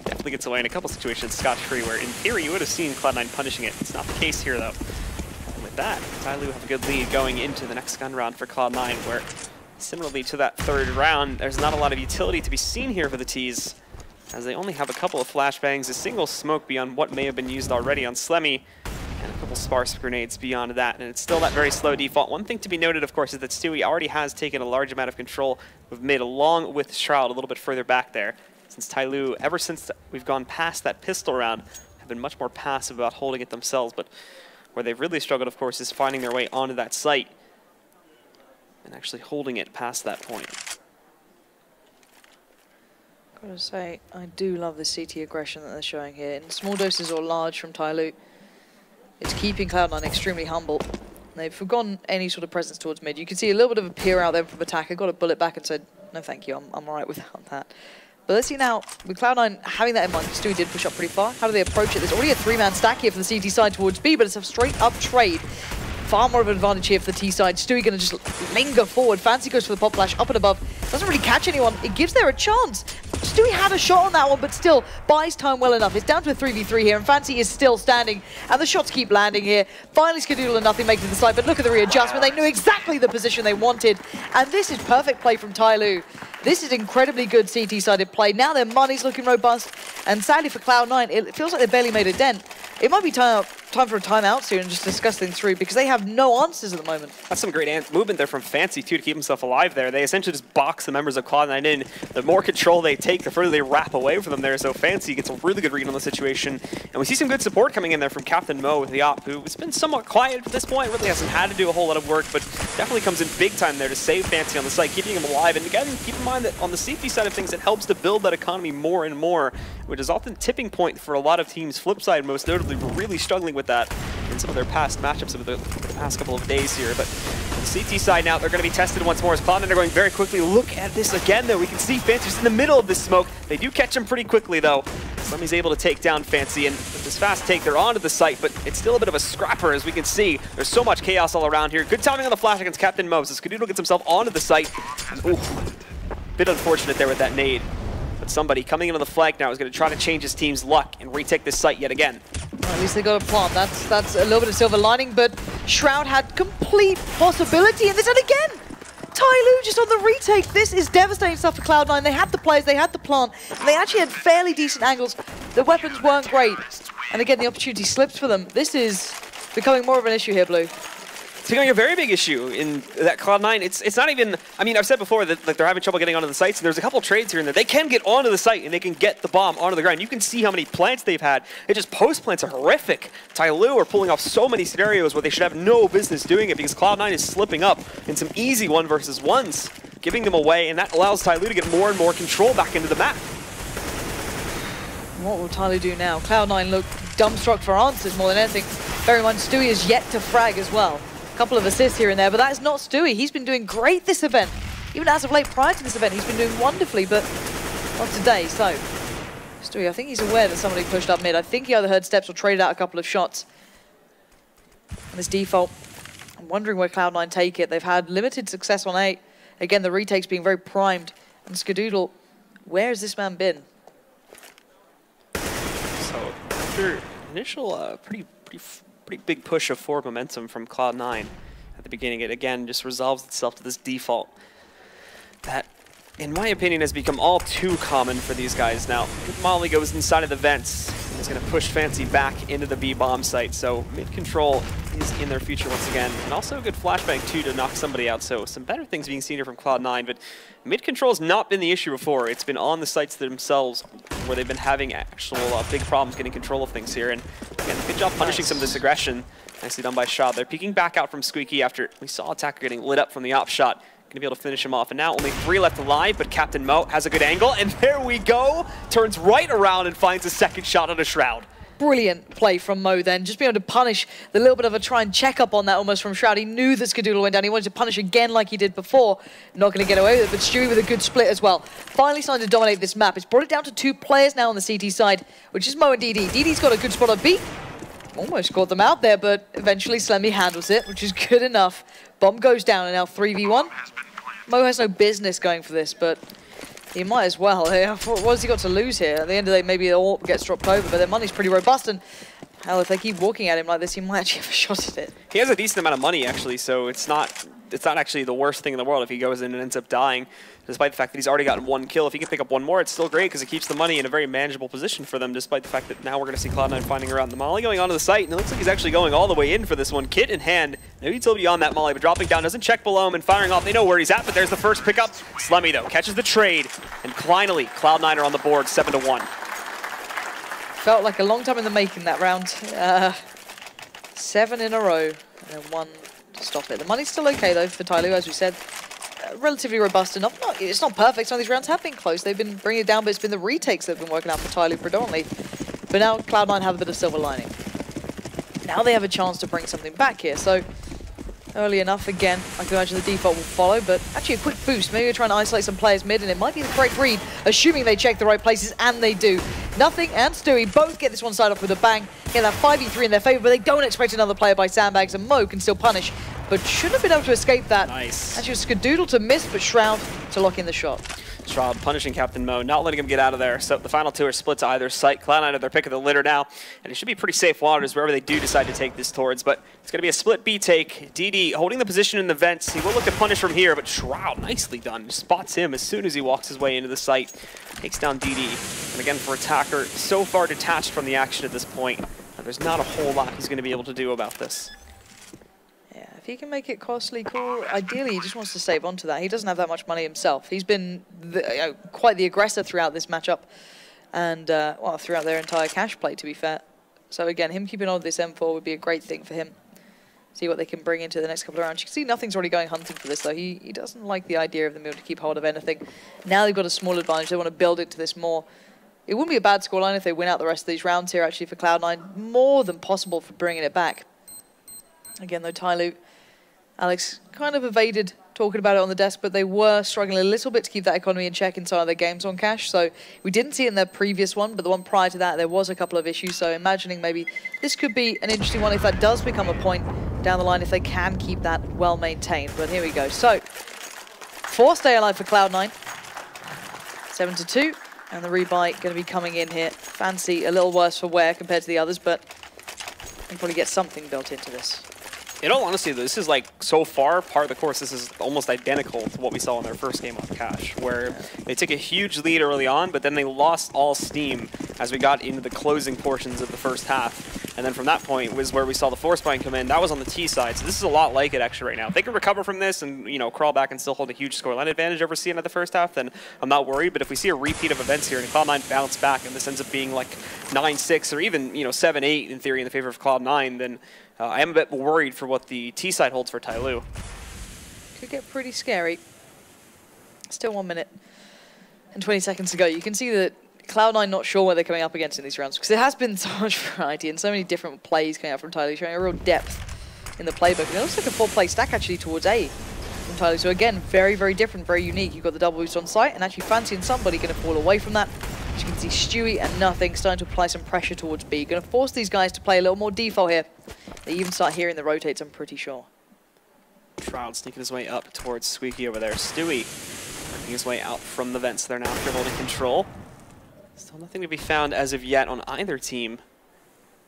S6: definitely gets away in a couple situations scotch-free where in theory you would have seen Cloud9 punishing it. It's not the case here though. And with that, TyLoo have a good lead going into the next gun round for Cloud9, where similarly to that third round, there's not a lot of utility to be seen here for the T's, as they only have a couple of flashbangs, a single smoke beyond what may have been used already on Slemmy, and a couple sparse grenades beyond that, and it's still that very slow default. One thing to be noted, of course, is that Stewie already has taken a large amount of control of mid, along with Shroud a little bit further back there, since TyLoo, ever since we've gone past that pistol round, have been much more passive about holding it themselves, but where they've really struggled, of course, is finding their way onto that site and actually holding it past that point.
S5: Gotta say, I do love the CT aggression that they're showing here. In small doses or large from TyLoo, it's keeping Cloud9 extremely humble. They've forgotten any sort of presence towards mid. You can see a little bit of a peer out there from Attacker, got a bullet back and said, no thank you, I'm alright without that. But let's see now, with Cloud9 having that in mind, Stewie did push up pretty far. How do they approach it? There's already a 3-man stack here for the CT side towards B, but it's a straight up trade. Far more of an advantage here for the T side. Stewie going to just linger forward. Fancy goes for the pop flash up and above. Doesn't really catch anyone. It gives there a chance. Stewie had a shot on that one, but still buys time well enough. It's down to a 3v3 here, and Fancy is still standing, and the shots keep landing here. Finally, Skadoodle and nothing making the side, but look at the readjustment. They knew exactly the position they wanted, and this is perfect play from TyLoo. This is incredibly good CT-sided play. Now their money's looking robust, and sadly for Cloud9, it feels like they barely made a dent. It might be time time for a timeout soon and just discuss things through because they have no answers at the moment.
S6: That's some great movement there from Fancy, too, to keep himself alive there. They essentially just box the members of Cloud9 in. The more control they take, the further they wrap away from them there. So Fancy gets a really good read on the situation. And we see some good support coming in there from Captain Mo with the op, who has been somewhat quiet at this point, really hasn't had to do a whole lot of work, but definitely comes in big time there to save Fancy on the site, keeping him alive. And again, keep in mind that on the safety side of things, it helps to build that economy more and more, which is often tipping point for a lot of teams. Flip side, most notably, we're really struggling with that in some of their past matchups over the past couple of days here. But on the CT side now, they're going to be tested once more as Cloud9 are going very quickly. Look at this again, though. We can see Fancy just in the middle of this smoke. They do catch him pretty quickly, though. Slemmy's able to take down Fancy, and with this fast take, they're onto the site, but it's still a bit of a scrapper, as we can see. There's so much chaos all around here. Good timing on the flash against Captain Mo, so Skadoodle gets himself onto the site. Ooh, bit unfortunate there with that nade. But somebody coming into the flank now is going to try to change his team's luck and retake this site yet again.
S5: Well, at least they got a plant. That's a little bit of silver lining, but Shroud had complete possibility in this, and again, TyLoo just on the retake. This is devastating stuff for Cloud9. They had the players, they had the plant, and they actually had fairly decent angles. The weapons weren't great, and again, the opportunity slips for them. This is becoming more of an issue here, Blue.
S6: It's becoming a very big issue in that Cloud9. It's not even, I mean, I've said before that like, they're having trouble getting onto the sites, and there's a couple trades here and there. They can get onto the site, and they can get the bomb onto the ground. You can see how many plants they've had. It just post-plants are horrific. TyLoo are pulling off so many scenarios where they should have no business doing it because Cloud9 is slipping up in some easy 1v1s, giving them away, and that allows TyLoo to get more and more control back into the map.
S5: What will TyLoo do now? Cloud9 look dumbstruck for answers more than anything. Bear in mind, Stewie is yet to frag as well. Couple of assists here and there, but that is not Stewie. He's been doing great this event. Even as of late prior to this event, he's been doing wonderfully, but not today. So, Stewie, I think he's aware that somebody pushed up mid. I think he either heard steps or traded out a couple of shots. And this default, I'm wondering where Cloud9 take it. They've had limited success on A. Again, the retakes being very primed. And Skadoodle, where has this man been?
S6: So, after initial pretty big push of forward momentum from Cloud9 at the beginning, it again just resolves itself to this default that, in my opinion, has become all too common for these guys now. Molly goes inside of the vents and is going to push Fancy back into the B-bomb site, so mid-control is in their future once again. And also a good flashbang, too, to knock somebody out, so some better things being seen here from Cloud9, but mid-control has not been the issue before. It's been on the sites themselves where they've been having actual big problems getting control of things here. And again, good job punishing some of this aggression. Nicely done by Shroud. They're peeking back out from Squeaky after we saw Attacker getting lit up from the op shot. Going to be able to finish him off. And now only 3 left alive, but Captain Mo has a good angle. And there we go. Turns right around and finds a second shot on a Shroud.
S5: Brilliant play from Mo then, just being able to punish the little bit of a try and check up on that almost from Shroud. He knew that Skadoodle went down. He wanted to punish again like he did before. Not going to get away with it, but Stewie with a good split as well. Finally starting to dominate this map. It's brought it down to 2 players now on the CT side, which is Mo and DD. DD's got a good spot on B. Almost caught them out there, but eventually Slemmy handles it, which is good enough. Bomb goes down and now 3v1. Mo has no business going for this, but he might as well. What has he got to lose here? At the end of the day, maybe the AWP gets dropped over, but their money's pretty robust, and hell, if they keep walking at him like this, he might actually have a shot at it.
S6: He has a decent amount of money, actually, so it's not actually the worst thing in the world if he goes in and ends up dying, despite the fact that he's already gotten 1 kill. If he can pick up 1 more, it's still great because it keeps the money in a very manageable position for them, despite the fact that now we're going to see Cloud9 finding around the Molly going onto the site, and it looks like he's actually going all the way in for this one. Kit in hand, no utility on that Molly, but dropping down, doesn't check below him and firing off. They know where he's at, but there's the first pickup. Slemmy, though, catches the trade, and finally, Cloud9 are on the board, 7-1.
S5: Felt like a long time in the making that round. 7 in a row, and then 1 to stop it. The money's still okay, though, for TyLoo, as we said. Relatively robust enough. It's not perfect. Some of these rounds have been close. They've been bringing it down, but it's been the retakes that have been working out for TyLoo predominantly. But now Cloud9 have a bit of silver lining. Now they have a chance to bring something back here. So early enough, again, I can imagine the default will follow, but actually a quick boost. Maybe we're trying to isolate some players mid, and it might be the correct read, assuming they check the right places, and they do. Nothing and Stewie both get this one side off with a bang. Get that 5v3 in their favor, but they don't expect another player by sandbags, and Mo can still punish, but should have been able to escape that.
S6: Nice.
S5: Actually, Skadoodle to miss, but Shroud to lock in the shot.
S6: Shroud punishing Captain Mo, not letting him get out of there. So the final 2 are split to either site. Cloud9 are their pick of the litter now, and it should be pretty safe waters wherever they do decide to take this towards. But it's going to be a split B take. DD holding the position in the vents. He will look to punish from here, but Shroud, nicely done, spots him as soon as he walks his way into the site. Takes down DD. And again, for Attacker, so far detached from the action at this point. There's not a whole lot he's going to be able to do about this.
S5: Yeah, if he can make it costly, cool. Ideally, he just wants to save onto that. He doesn't have that much money himself. He's been quite the aggressor throughout this matchup, and well, throughout their entire cash play, to be fair. So again, him keeping on with this M4 would be a great thing for him. See what they can bring into the next couple of rounds. You can see nothing's already going hunting for this, though. He doesn't like the idea of them being able to keep hold of anything. Now they've got a small advantage. They want to build into this more. It wouldn't be a bad scoreline if they win out the rest of these rounds here, actually, for Cloud9. More than possible for bringing it back. Again, though, TyLoo, Alex kind of evaded talking about it on the desk, but they were struggling a little bit to keep that economy in check inside of their games on cash. So we didn't see it in their previous one, but the one prior to that, there was a couple of issues. So imagining maybe this could be an interesting one if that does become a point down the line, if they can keep that well maintained. But here we go. So, 4 stay alive for Cloud9. 7-2, and the rebuy going to be coming in here. Fancy, a little worse for wear compared to the others, but you can probably get something built into this.
S6: In all honesty, this is like, so far, part of the course, this is almost identical to what we saw in their first game on cash, where they took a huge lead early on, but then they lost all steam as we got into the closing portions of the first half. And then from that point was where we saw the force bind come in. That was on the T side, so this is a lot like it actually right now. If they can recover from this and, you know, crawl back and still hold a huge scoreline advantage over CN at the first half, then I'm not worried. But if we see a repeat of events here and Cloud9 bounce back and this ends up being like 9-6 or even, you know, 7-8 in theory in the favor of Cloud9, then I am a bit worried for what the T side holds for TyLoo.
S5: Could get pretty scary. Still 1 minute and 20 seconds to go. You can see that Cloud9 not sure what they're coming up against in these rounds, because there has been so much variety and so many different plays coming out from TyLoo, showing a real depth in the playbook. And it looks like a 4-play stack actually towards A from TyLoo. So again, very, very different, very unique. You've got the double boost on site, and actually fancying somebody going to fall away from that. As you can see, Stewie and Nothing starting to apply some pressure towards B. Going to force these guys to play a little more default here. They even start hearing the rotates, I'm pretty sure.
S6: Shroud sneaking his way up towards Squeaky over there. Stewie working his way out from the vents there now after holding control. Still nothing to be found as of yet on either team.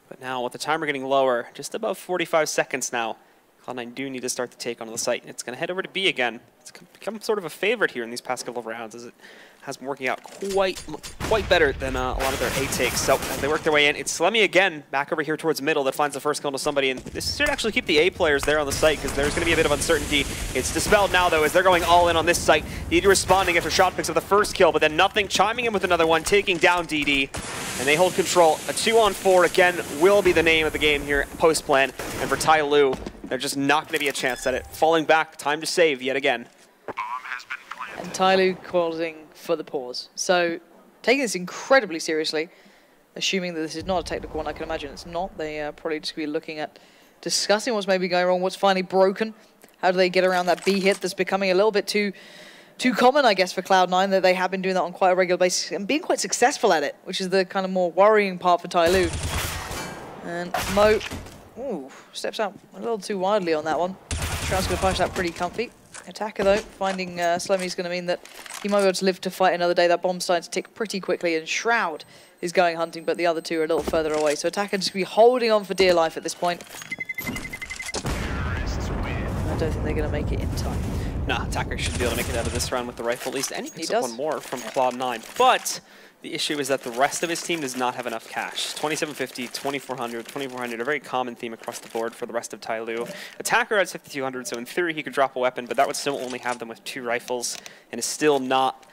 S6: But now with the timer getting lower, just above 45 seconds now, Cloud9 do need to start the take onto the site. And it's going to head over to B again. It's become sort of a favorite here in these past couple of rounds, as it has been working out quite better than a lot of their A takes. So as they work their way in, it's Slemmy again back over here towards middle that finds the first kill to somebody. And this should actually keep the A players there on the site, because there's going to be a bit of uncertainty. It's dispelled now, though, as they're going all in on this site. DD responding after Shot picks up the first kill, but then Nothing chiming in with another one, taking down DD. And they hold control. A 2-on-4 again will be the name of the game here post-plan. And for TyLoo, they're just not going to be a chance at it. Falling back, time to save yet again.
S5: And TyLoo causing for the pause. So taking this incredibly seriously, assuming that this is not a technical one. I can imagine it's not. They probably just be looking at discussing what's maybe going wrong, what's finally broken. How do they get around that B hit that's becoming a little bit too common, I guess, for Cloud9, that they have been doing that on quite a regular basis and being quite successful at it, which is the kind of more worrying part for TyLoo. And Mo, steps out a little too widely on that one. Shroud's going to punch that pretty comfy. Attacker, though, finding Slemmy is going to mean that he might be able to live to fight another day. That bomb's starting to tick pretty quickly, and Shroud is going hunting, but the other two are a little further away. So Attacker just going to be holding on for dear life at this point. I don't think they're going to make it in time.
S6: Nah, Attacker should be able to make it out of this round with the rifle at least, and he picks up
S5: does.
S6: one more from Cloud9. But the issue is that the rest of his team does not have enough cash. 2750, 2400, 2400, a very common theme across the board for the rest of TyLoo. Attacker has 5200, so in theory he could drop a weapon, but that would still only have them with 2 rifles, and is still not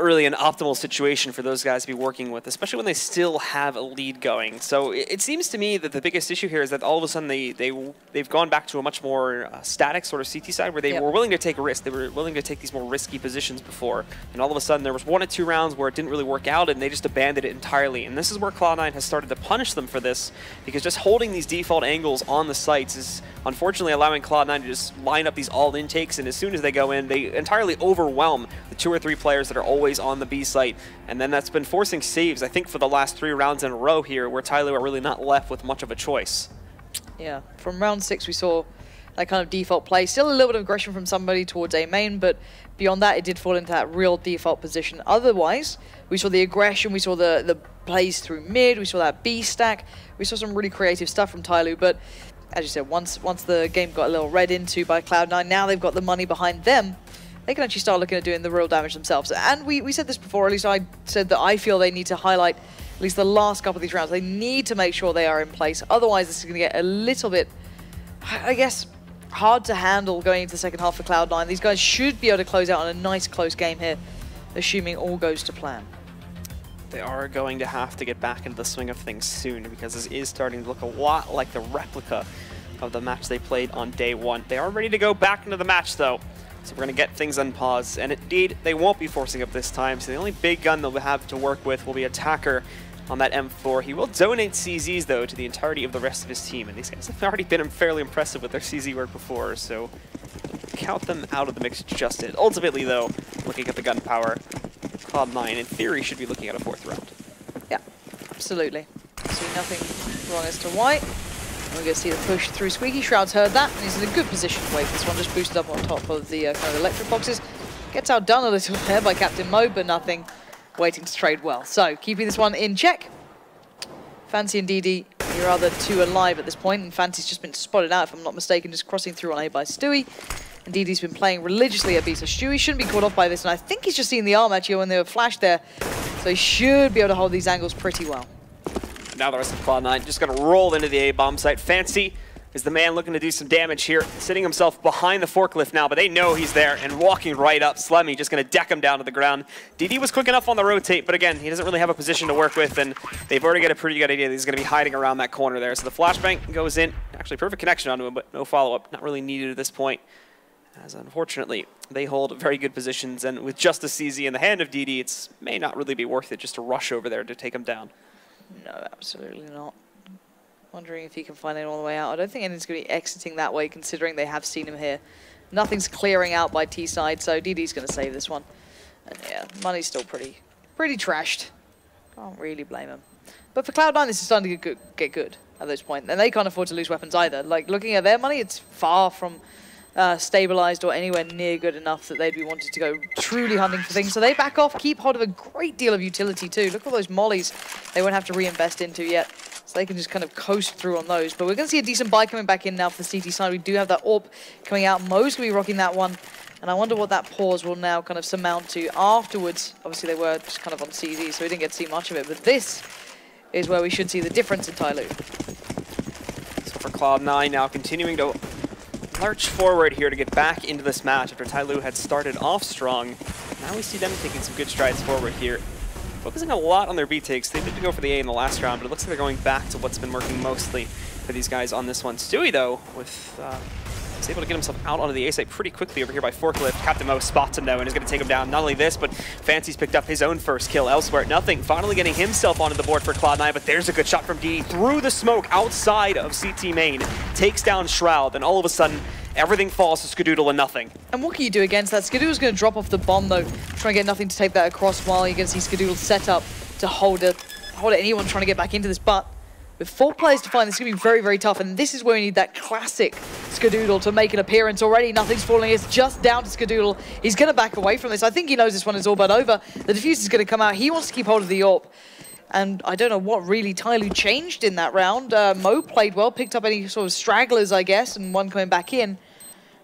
S6: really an optimal situation for those guys to be working with, especially when they still have a lead going. So it seems to me that the biggest issue here is that all of a sudden they've gone back to a much more static sort of CT side, where they were willing to take a risk. They were willing to take these more risky positions before, and all of a sudden there was 1 or 2 rounds where it didn't really work out, and they just abandoned it entirely. And this is where Cloud9 has started to punish them for this, because just holding these default angles on the sites is unfortunately allowing Cloud9 to just line up these all-in takes, and as soon as they go in, they entirely overwhelm the 2 or 3 players that are always on the B site, and then that's been forcing saves, I think, for the last 3 rounds in a row here, where TyLoo are really not left with much of a choice.
S5: Yeah, from round 6 we saw that kind of default play. Still a little bit of aggression from somebody towards A main, but beyond that it did fall into that real default position. Otherwise, we saw the aggression, we saw the plays through mid, we saw that B stack, we saw some really creative stuff from TyLoo, but as you said, once the game got a little read into by Cloud9, now they've got the money behind them. They can actually start looking at doing the real damage themselves. And we said this before, at least I said that I feel they need to highlight at least the last couple of these rounds. They need to make sure they are in place. Otherwise, this is going to get a little bit, I guess, hard to handle going into the second half for Cloud9. These guys should be able to close out on a nice close game here, assuming all goes to plan.
S6: They are going to have to get back into the swing of things soon, because this is starting to look a lot like the replica of the match they played on day one. They are ready to go back into the match, though. So we're going to get things unpaused. And indeed, they won't be forcing up this time. So the only big gun they'll have to work with will be Attacker on that M4. He will donate CZs, though, to the entirety of the rest of his team. And these guys have already been fairly impressive with their CZ work before, so count them out of the mix just yet. Ultimately, though, looking at the gun power, Cloud9, in theory, should be looking at a 4th round.
S5: Yeah, absolutely. See nothing wrong as to why. We're going to see the push through Squeaky. Shroud's heard that, and he's in a good position to wait for this one. Just boosted up on top of the kind of electric boxes. Gets outdone a little there by Captain Mo, but nothing. Waiting to trade well. So, keeping this one in check. Fancy and DD, your other two alive at this point, and Fancy's just been spotted out, if I'm not mistaken, just crossing through on A by Stewie. And DD's been playing religiously at B, so Stewie shouldn't be caught off by this, and I think he's just seen the arm actually when they were flashed there, so he should be able to hold these angles pretty well.
S6: Now the rest of Cloud9 just going to roll into the A-bomb site. Fancy is the man looking to do some damage here, sitting himself behind the forklift now, but they know he's there and walking right up. Slemmy just going to deck him down to the ground. DD was quick enough on the rotate, but again, he doesn't really have a position to work with, and they've already got a pretty good idea that he's going to be hiding around that corner there. So the flashbang goes in. Actually, perfect connection onto him, but no follow-up. Not really needed at this point, as unfortunately, they hold very good positions, and with just a CZ in the hand of DD, it may not really be worth it just to rush over there to take him down.
S5: No, absolutely not. Wondering if he can find anyone on the way out. I don't think anyone's going to be exiting that way, considering they have seen him here. Nothing's clearing out by T side, so DD's going to save this one. And yeah, money's still pretty trashed. Can't really blame him. But for Cloud9, this is starting to get good at this point, and they can't afford to lose weapons either. Like, looking at their money, it's far from stabilized or anywhere near good enough that they'd be wanting to go truly hunting for things. So they back off, keep hold of a great deal of utility too. Look at all those mollies they won't have to reinvest into yet. So they can just kind of coast through on those. But we're going to see a decent buy coming back in now for the CT side. We do have that AWP coming out. Mo's going to be rocking that one. And I wonder what that pause will now kind of surmount to afterwards. Obviously, they were just kind of on CZ, so we didn't get to see much of it. But this is where we should see the difference in TyLoo.
S6: So for Cloud9 now continuing to lurch forward here to get back into this match after TyLoo had started off strong. Now we see them taking some good strides forward here. Focusing a lot on their B takes. They did go for the A in the last round, but it looks like they're going back to what's been working mostly for these guys on this one. Stewie, though, was able to get himself out onto the A site pretty quickly over here by Forklift. Captain Mo spots him, though, and is going to take him down. Not only this, but Fancy's picked up his own first kill elsewhere. Nothing. Finally getting himself onto the board for Cloud9, but there's a good shot from DD through the smoke outside of CT main. Takes down Shroud, then all of a sudden, everything falls to Skadoodle and nothing. And
S5: what can you do against that? Skadoodle's going to drop off the bomb, though. Trying to get nothing to take that across while you're going to see Skadoodle set up to hold anyone trying to get back into this. But with 4 players to find, this is going to be very, very tough. And this is where we need that classic Skadoodle to make an appearance already. Nothing's falling. It's just down to Skadoodle. He's going to back away from this. I think he knows this one is all but over. The diffuse is going to come out. He wants to keep hold of the AWP. And I don't know what really TyLoo changed in that round. Mo played well, picked up any sort of stragglers, I guess, and one coming back in.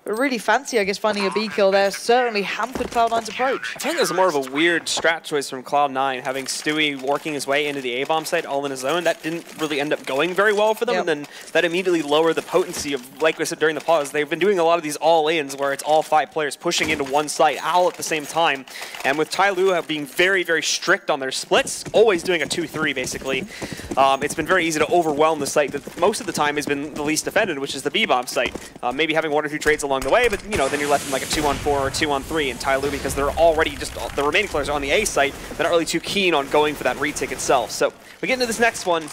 S5: But really Fancy, I guess, finding a B kill there certainly hampered Cloud9's approach.
S6: I think there's more of a weird strat choice from Cloud9, having Stewie working his way into the A-bomb site all in his own. That didn't really end up going very well for them, and then that immediately lowered the potency of, like we said during the pause, they've been doing a lot of these all-ins where it's all 5 players pushing into one site all at the same time. And with TyLoo being very, very strict on their splits, always doing a 2-3 basically, it's been very easy to overwhelm the site that most of the time has been the least defended, which is the B-bomb site. Maybe having 1 or 2 trades along the way, but you know, then you're left in like a 2-on-4 or 2-on-3 in TyLoo because they're already just, the remaining players are on the A site. They're not really too keen on going for that retake itself. So we get into this next one,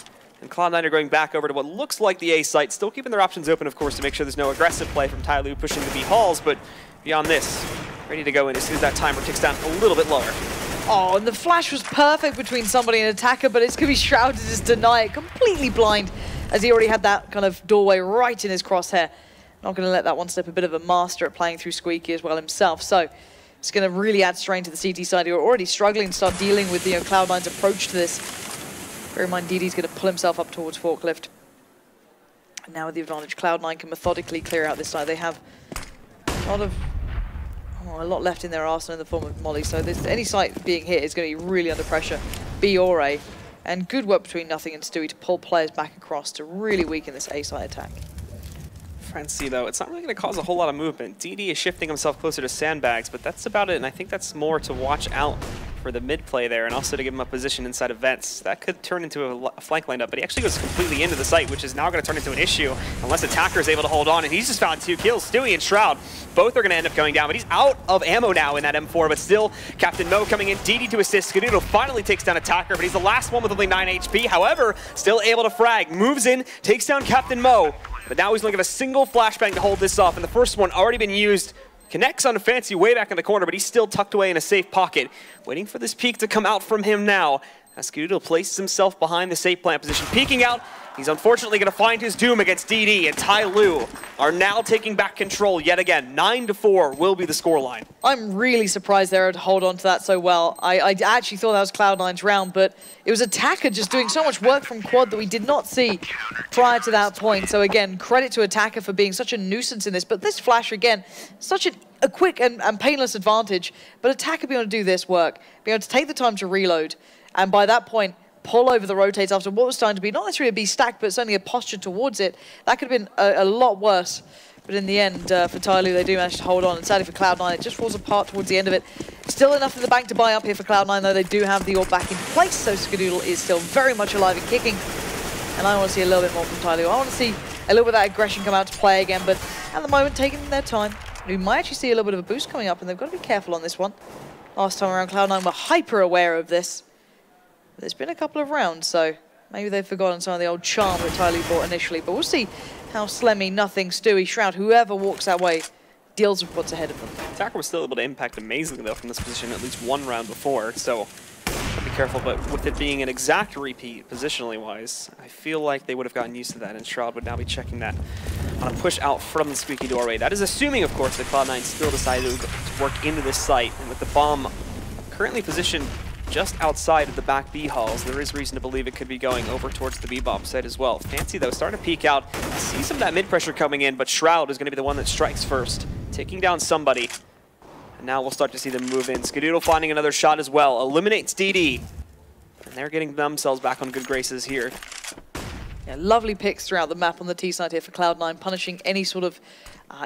S6: and Cloud9 are going back over to what looks like the A site, still keeping their options open, of course, to make sure there's no aggressive play from TyLoo pushing the B halls, but beyond this, ready to go in as soon as that timer ticks down a little bit lower.
S5: Oh, and the flash was perfect between somebody and Attacker, but it's going to be Shroud to just deny it, completely blind, as he already had that kind of doorway right in his crosshair. Not going to let that one slip. A bit of a master at playing through Squeaky as well himself. So it's going to really add strain to the CT side, who are already struggling to start dealing with the Cloud9's approach to this. Bear in mind, DD's going to pull himself up towards Forklift. And now with the advantage, Cloud9 can methodically clear out this side. They have a lot left in their arsenal in the form of Molly. So any site being hit is going to be really under pressure, B or A. And good work between Nothing and Stewie to pull players back across to really weaken this A-side attack.
S6: Fancy though, it's not really going to cause a whole lot of movement. DD is shifting himself closer to sandbags, but that's about it, and I think that's more to watch out for the mid play there, and also to give him a position inside of vents. That could turn into a flank lineup, but he actually goes completely into the site, which is now going to turn into an issue unless Attacker is able to hold on, and he's just found 2 kills. Stewie and Shroud, both are going to end up going down, but he's out of ammo now in that M4, but still, Captain Mo coming in, DD to assist. Skadoodle finally takes down Attacker, but he's the last one with only 9 HP. However, still able to frag, moves in, takes down Captain Mo, but now he's looking at a single flashbang to hold this off, and the first one already been used. Connects on Fancy way back in the corner, but he's still tucked away in a safe pocket. Waiting for this peek to come out from him now. As Skadoodle places himself behind the safe plant position. Peeking out, he's unfortunately going to find his doom against DD, and TyLoo are now taking back control yet again. 9-4 will be the scoreline.
S5: I'm really surprised they were able to hold on to that so well. I actually thought that was Cloud9's round, but it was Attacker just doing so much work from quad that we did not see prior to that point. So again, credit to Attacker for being such a nuisance in this, but this flash again, such a quick and painless advantage, but Attacker being able to do this work, being able to take the time to reload, and by that point, pull over the rotates after what was starting to be not necessarily a B stack, but certainly a posture towards it. That could have been a lot worse. But in the end, for TyLoo, they do manage to hold on. And sadly for Cloud9, it just falls apart towards the end of it. Still enough in the bank to buy up here for Cloud9, though. They do have the AWP back in place, so Skadoodle is still very much alive and kicking. And I want to see a little bit more from TyLoo. I want to see a little bit of that aggression come out to play again, but at the moment, taking their time. We might actually see a little bit of a boost coming up, and they've got to be careful on this one. Last time around, Cloud9 were hyper aware of this. There's been a couple of rounds, so maybe they've forgotten some of the old charm that TyLoo bought initially. But we'll see how Slemmy, Nothing, Stewie, Shroud, whoever walks that way, deals with what's ahead of them.
S6: Attacker was still able to impact amazingly, though, from this position at least one round before, so be careful. But with it being an exact repeat, positionally-wise, I feel like they would have gotten used to that, and Shroud would now be checking that on a push out from the squeaky doorway. That is assuming, of course, that Cloud9 still decided to work into this site, and with the bomb currently positioned just outside of the back B halls, there is reason to believe it could be going over towards the B-bomb site as well. Fancy, though, starting to peek out. See some of that mid-pressure coming in, but Shroud is going to be the one that strikes first, taking down somebody. And now we'll start to see them move in. Skadoodle finding another shot as well. Eliminates DD. And they're getting themselves back on good graces here.
S5: Yeah, lovely picks throughout the map on the T side here for Cloud9, punishing any sort of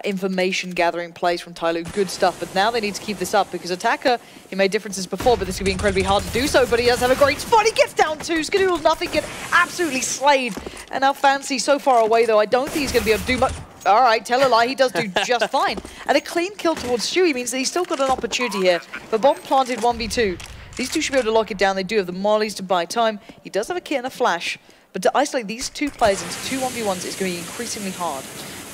S5: information gathering plays from TyLoo. Good stuff, but now they need to keep this up because Attacker, he made differences before, but this could be incredibly hard to do so, but he does have a great spot. He gets down 2. Skadoodle, Nothing, get absolutely slayed. And now Fancy so far away, though, I don't think he's going to be able to do much. All right, tell a lie, he does do just fine. And a clean kill towards Stewie means that he's still got an opportunity here. But bomb planted 1v2. These two should be able to lock it down. They do have the mollies to buy time. He does have a kit and a flash, but to isolate these two players into 2 1v1s is going to be increasingly hard.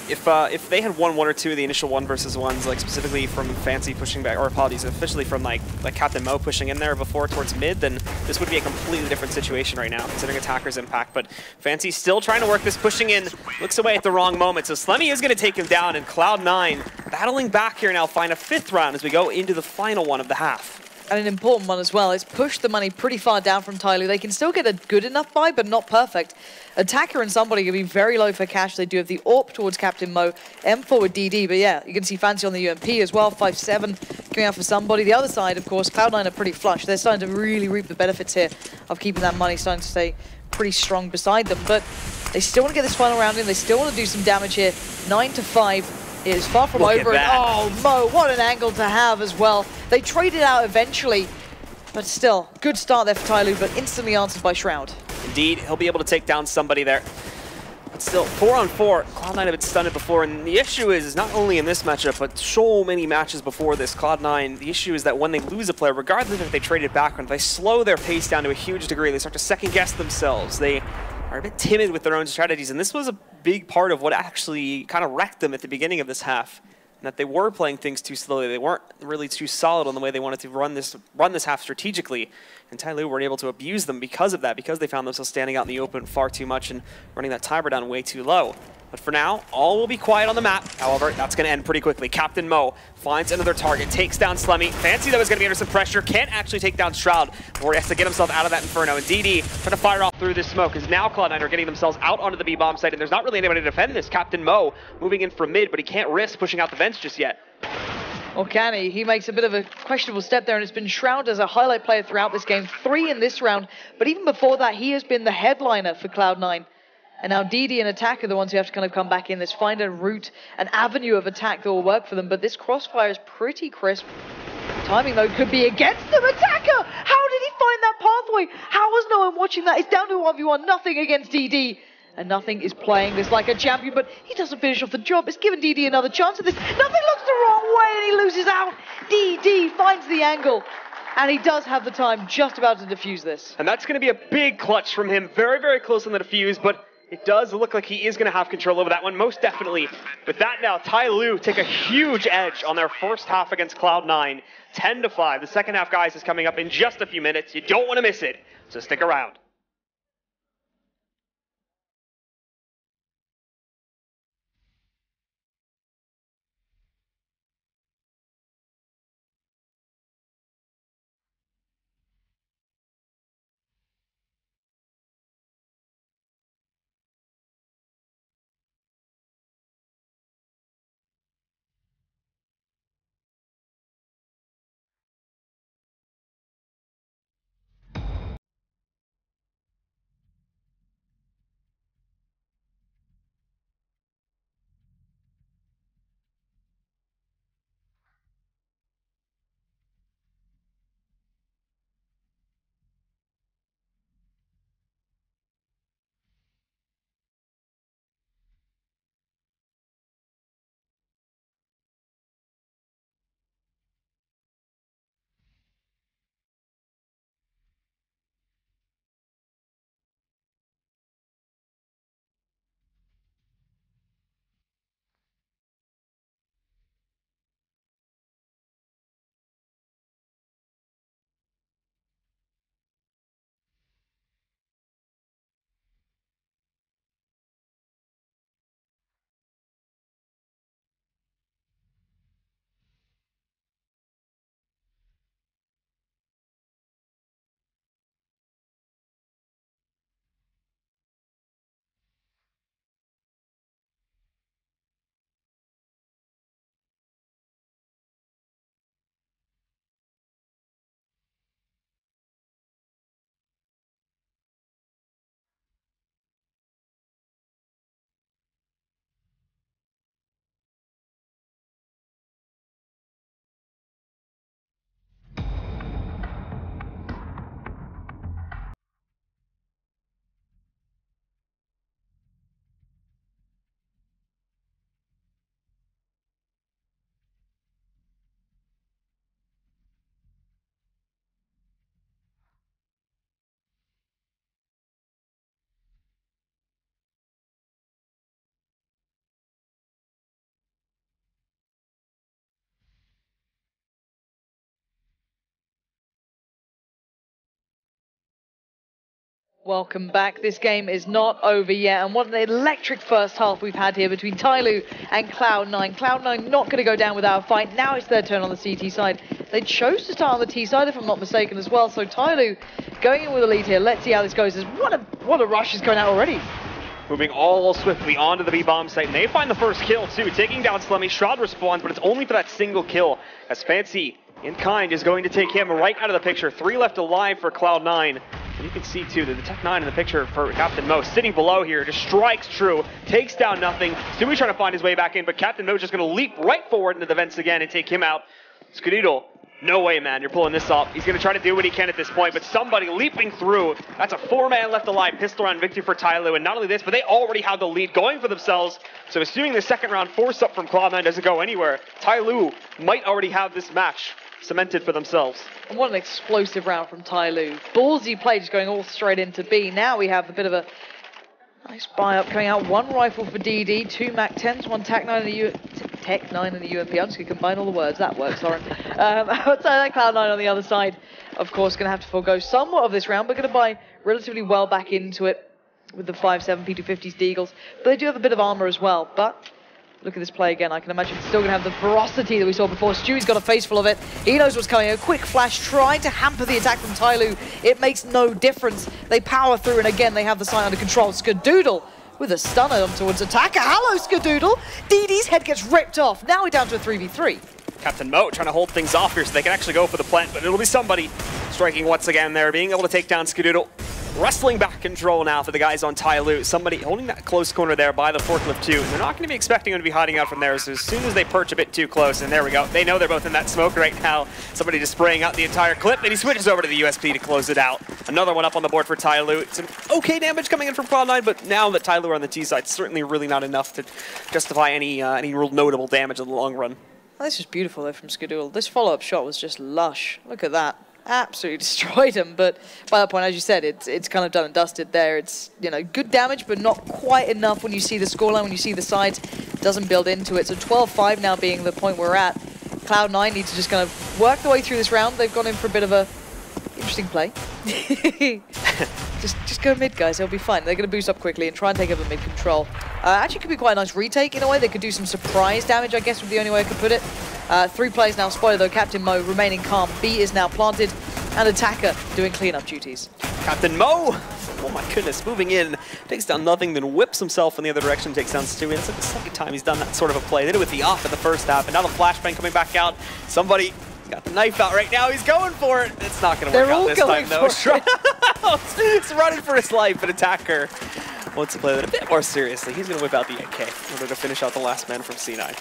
S6: If they had won 1 or 2 of the initial 1 versus 1s, like specifically from Fancy pushing back, or apologies, officially from like Captain Mo pushing in there before towards mid, then this would be a completely different situation right now, considering Attacker's impact. But Fancy still trying to work this, pushing in, looks away at the wrong moment. So Slemmy is going to take him down, and Cloud9 battling back here now, find a 5th round as we go into the final one of the half.
S5: And an important one as well. It's pushed the money pretty far down from TyLoo. They can still get a good enough buy, but not perfect. Attacker and somebody can be very low for cash. They do have the AWP towards Captain Mo, M4 with DD, but yeah, you can see Fancy on the UMP as well, 5-7 coming out for somebody. The other side, of course, Cloud9 are pretty flush. They're starting to really reap the benefits here of keeping that money starting to stay pretty strong beside them, but they still want to get this final round in. They still want to do some damage here. 9-5. It is far from over. And, oh, Mo, what an angle to have as well. They traded out eventually, but still, good start there for TyLoo, but instantly answered by Shroud.
S6: Indeed, he'll be able to take down somebody there. But still, 4-on-4, Cloud9 have been stunned before, and the issue is not only in this matchup, but so many matches before this, Cloud9, the issue is that when they lose a player, regardless if they traded back, when they slow their pace down to a huge degree, they start to second-guess themselves. They are a bit timid with their own strategies, and this was a big part of what actually kind of wrecked them at the beginning of this half. And that they were playing things too slowly. They weren't really too solid on the way they wanted to run this half strategically. And TyLoo were able to abuse them because of that, because they found themselves standing out in the open far too much and running that timer down way too low. But for now, all will be quiet on the map. However, that's going to end pretty quickly. Captain Mo finds another target, takes down Slemmy. Fancy, though, is going to be under some pressure. Can't actually take down Shroud before he has to get himself out of that Inferno. And DD trying to fire off through this smoke, as now Cloud9 are getting themselves out onto the B-bomb site, and there's not really anybody to defend this. Captain Mo moving in from mid, but he can't risk pushing out the vents just yet.
S5: Or can he? He makes a bit of a questionable step there, and it's been Shroud as a highlight player throughout this game. 3 in this round, but even before that, he has been the headliner for Cloud9. And now DD and Attack are the ones who have to kind of come back in. Let's find a route, an avenue of attack that will work for them, but this crossfire is pretty crisp. Timing, though, could be against them. Attacker! How did he find that pathway? How was no one watching that? It's down to 1v1, nothing against DD. And nothing is playing this like a champion, but he doesn't finish off the job. It's given DD another chance at this. Nothing looks the wrong way, and he loses out. DD finds the angle, and he does have the time just about to defuse this.
S6: And that's going to be a big clutch from him. Very, very close on the defuse, but it does look like he is going to have control over that one, most definitely. With that now, TyLoo take a huge edge on their first half against Cloud9, 10-5. The second half, guys, is coming up in just a few minutes. You don't want to miss it, so stick around.
S5: Welcome back. This game is not over yet, and what an electric first half we've had here between TyLoo and Cloud9. Cloud9 not going to go down without a fight. Now it's their turn on the CT side. They chose to start on the T side, if I'm not mistaken, as well. So TyLoo going in with a lead here. Let's see how this goes. What a rush is going out already.
S6: Moving all swiftly onto the B-bomb site, and they find the first kill too, taking down Slemmy. Shroud responds, but it's only for that single kill, as Fancy in kind is going to take him right out of the picture. 3 left alive for Cloud9. And you can see too that the Tech 9 in the picture for Captain Mo sitting below here, just strikes true, takes down nothing. Stewie trying to find his way back in, but Captain Mo just going to leap right forward into the vents again and take him out. Skadoodle, no way, man, you're pulling this off. He's going to try to do what he can at this point, but somebody leaping through. That's a 4-man left alive, pistol round victory for TyLoo, and not only this, but they already have the lead going for themselves. So assuming the second round force up from Cloud9 doesn't go anywhere, TyLoo might already have this match cemented for themselves.
S5: And what an explosive round from TyLoo. Ballsy play just going all straight into B. Now we have a bit of a nice buy-up coming out. 1 rifle for DD, 2 MAC-10s, 1 Tech 9 in the Tech 9 in the UMP. I'm just going to combine all the words. That works, Lauren. Outside that Cloud9 on the other side, of course, going to have to forego somewhat of this round, but going to buy relatively well back into it with the 5.7 P250s Deagles. But they do have a bit of armor as well. But look at this play again. I can imagine it's still going to have the ferocity that we saw before. Stewie's got a face full of it. He knows what's coming. A quick flash trying to hamper the attack from TyLoo. It makes no difference. They power through, and again, they have the site under control. Skadoodle with a stunner on towards Attacker. Hello, Skadoodle. DD's head gets ripped off. Now we're down to a 3v3.
S6: Captain Mo trying to hold things off here so they can actually go for the plant, but it'll be somebody striking once again there, being able to take down Skadoodle. Wrestling back control now for the guys on TyLoo. Somebody holding that close corner there by the forklift too. They're not going to be expecting him to be hiding out from there, so as soon as they perch a bit too close, and there we go. They know they're both in that smoke right now. Somebody just spraying out the entire clip, and he switches over to the USP to close it out. Another one up on the board for TyLoo. It's an okay damage coming in from Cloud9, but now that TyLoo are on the T side, certainly really not enough to justify any real notable damage in the long run.
S5: Oh, this is beautiful though from Skadoodle. This follow-up shot was just lush. Look at that. Absolutely destroyed him, but by that point, as you said, it's kind of done and dusted there. It's, you know, good damage, but not quite enough when you see the scoreline, when you see the sides. Doesn't build into it. So 12-5 now being the point we're at. Cloud9 need to just kind of work their way through this round. They've gone in for a bit of a interesting play. just go mid, guys. It'll be fine. They're going to boost up quickly and try and take over mid control. Actually, could be quite a nice retake in a way. They could do some surprise damage, I guess, would be the only way I could put it. 3 players now spotted, though. Captain Mo remaining calm. B is now planted, and Attacker doing cleanup duties.
S6: Captain Mo! Oh my goodness, moving in, takes down nothing, then whips himself in the other direction, takes down Stewie. It's like the second time he's done that sort of a play. They did it with the off in the first half, and now the flashbang coming back out. Somebody got the knife out right now. He's going for it. It's not going to work out this time, though. He's running for his life, but Attacker wants to play that a bit more seriously. He's going to whip out the AK in order to finish out the last man from C9.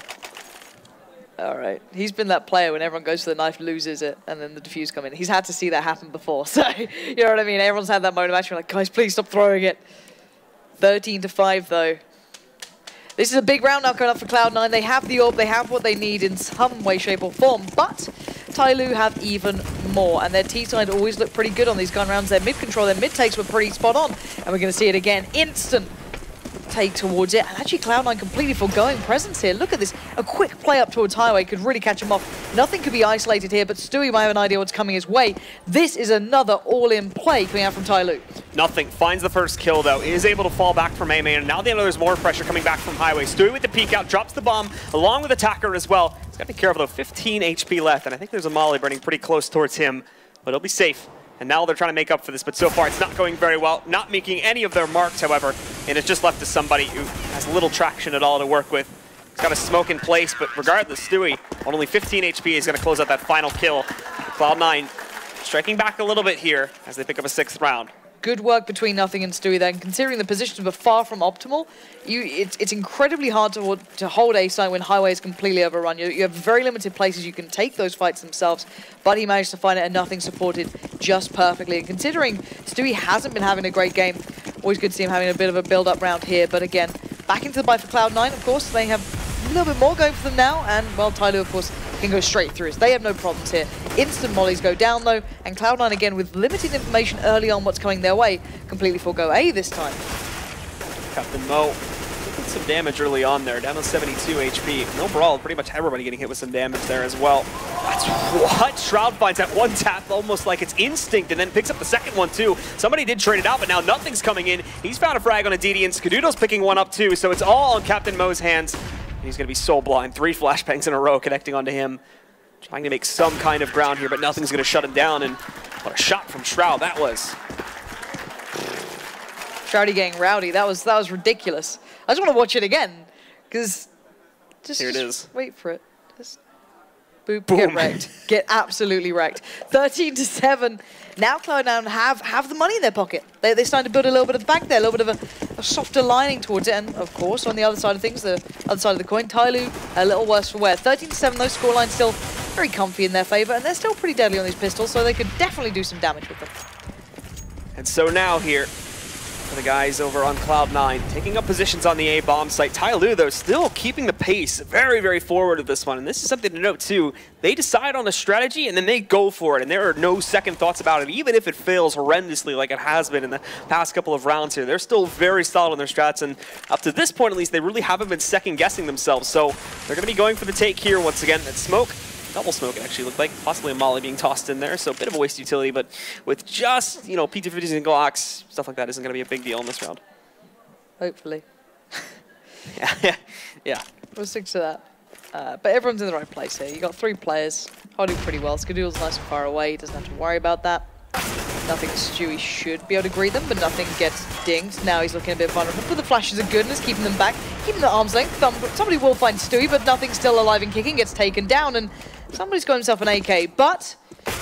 S5: All right. He's been that player when everyone goes for the knife, loses it, and then the defuse come in. He's had to see that happen before, so you know what I mean? Everyone's had that moment of action, like, guys, please stop throwing it. 13-5, though. This is a big round now coming up for Cloud9. They have the orb, they have what they need in some way, shape, or form, but TyLoo have even more, and their T-side always look pretty good on these gun rounds. Their mid-control, their mid-takes were pretty spot on, and we're going to see it again. Instant take towards it, and actually Cloud9 completely foregoing presence here. Look at this, a quick play up towards Highway could really catch him off. Nothing could be isolated here, but Stewie might have an idea what's coming his way. This is another all-in play coming out from TyLoo.
S6: Nothing, finds the first kill though, is able to fall back from A-Main, and now they know there's more pressure coming back from Highway. Stewie with the peek out, drops the bomb, along with Attacker as well. He's got to be careful though, 15 HP left, and I think there's a molly burning pretty close towards him, but he'll be safe. And now they're trying to make up for this, but so far it's not going very well. Not making any of their marks, however, and it's just left to somebody who has little traction at all to work with. He's got a smoke in place, but regardless, Stewie, on only 15 HP, is going to close out that final kill. Cloud9 striking back a little bit here as they pick up a 6th round.
S5: Good work between Nothing and Stewie then. Considering the positions were far from optimal, it's incredibly hard to hold A side when Highway is completely overrun. You have very limited places you can take those fights themselves, but he managed to find it and Nothing supported just perfectly. And considering Stewie hasn't been having a great game, always good to see him having a bit of a build-up round here. But again, back into the bite for Cloud9, of course. They have a little bit more going for them now, and, well, TyLoo, of course, can go straight through. So they have no problems here. Instant mollies go down, though, and Cloud9, again, with limited information early on what's coming their way, completely forego A this time.
S6: Captain Mo taking some damage early on there, down to 72 HP. And overall, pretty much everybody getting hit with some damage there as well. That's what Shroud finds that one tap almost like it's instinct, and then picks up the second one too. Somebody did trade it out, but now Nothing's coming in. He's found a frag on a DD, and Skadoodle's picking one up too, so it's all on Captain Mo's hands. He's going to be so blind. 3 flashbangs in a row connecting onto him. Trying to make some kind of ground here, but Nothing's going to shut him down. And what a shot from Shroud that was.
S5: Shroudy getting rowdy. That was ridiculous. I just want to watch it again, because
S6: Here it is.
S5: Wait for it. Just boop, boom. Get wrecked. Get absolutely wrecked. 13-7. Now Cloud9 have the money in their pocket. They're starting to build a little bit of the bank there, a little bit of a softer lining towards it. And of course, on the other side of things, the other side of the coin, TyLoo a little worse for wear. 13-7, those scorelines still very comfy in their favor, and they're still pretty deadly on these pistols, so they could definitely do some damage with them.
S6: And so now here, for the guys over on Cloud9, taking up positions on the A bomb site. TyLoo, though, still keeping the pace very, very forward of this one. And this is something to note, too. They decide on a strategy, and then they go for it. And there are no second thoughts about it, even if it fails horrendously like it has been in the past couple of rounds here. They're still very solid on their strats, and up to this point, at least, they really haven't been second-guessing themselves. So they're going to be going for the take here once again. That smoke. Double smoke, it actually looked like. Possibly a molly being tossed in there, so a bit of a waste utility, but with just, you know, P250s and Glocks, stuff like that isn't going to be a big deal in this round.
S5: Hopefully.
S6: Yeah.
S5: We'll stick to that. But everyone's in the right place here. You got 3 players holding pretty well. Skadoodle's nice and far away. He doesn't have to worry about that. Nothing Stewie should be able to greet them, but nothing gets dinged. Now he's looking a bit vulnerable, but the flashes of goodness, keeping them back, keeping the arm's length. Somebody will find Stewie, but nothing still alive and kicking, gets taken down, and somebody's got himself an AK, but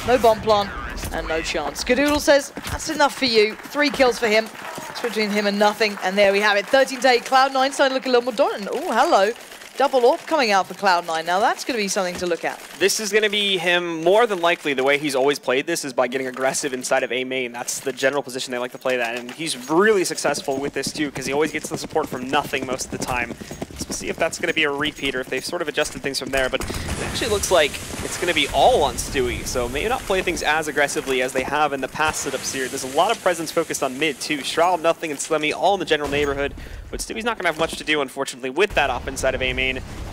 S5: no bomb plant and no chance. Skadoodle says, that's enough for you. 3 kills for him. It's between him and nothing, and there we have it. 13-8, Cloud9 starting to look a little more dominant. Oh, hello. Double AWP coming out for Cloud9. Now that's going to be something to look at.
S6: This is going to be him more than likely. The way he's always played this is by getting aggressive inside of A main. That's the general position they like to play that, and he's really successful with this too because he always gets the support from nothing most of the time. So we'll see if that's going to be a repeat or if they've sort of adjusted things from there, but it actually looks like it's going to be all on Stewie, so maybe not play things as aggressively as they have in the past setups here. There's a lot of presence focused on mid too. Shroud, Nothing, and Slemmy all in the general neighborhood, but Stewie's not going to have much to do, unfortunately, with that op inside of A main.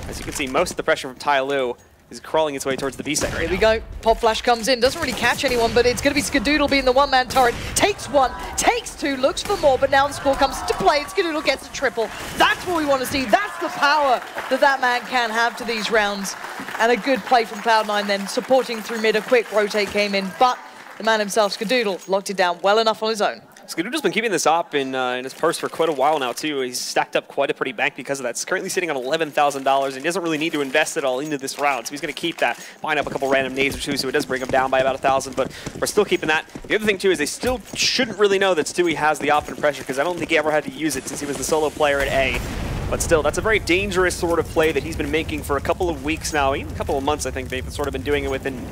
S6: As you can see, most of the pressure from TyLoo is crawling its way towards the B side right
S5: Here we go. Pop Flash comes in. Doesn't really catch anyone, but it's going to be Skadoodle being the one-man turret. Takes 1, takes 2, looks for more, but now the score comes to play, and Skadoodle gets a triple. That's what we want to see. That's the power that that man can have to these rounds. And a good play from Cloud9 then, supporting through mid. A quick rotate came in, but the man himself, Skadoodle, locked it down well enough on his own.
S6: Skadoodle's been keeping this op in his purse for quite a while now, too. He's stacked up quite a pretty bank because of that. He's currently sitting on $11,000, and he doesn't really need to invest it all into this round, so he's going to keep that, buying up a couple random nades or two, so it does bring him down by about 1,000, but we're still keeping that. The other thing, too, is they still shouldn't really know that Stewie has the op and pressure, because I don't think he ever had to use it since he was the solo player at A. But still, that's a very dangerous sort of play that he's been making for a couple of weeks now, even a couple of months, I think they've sort of been doing it with, and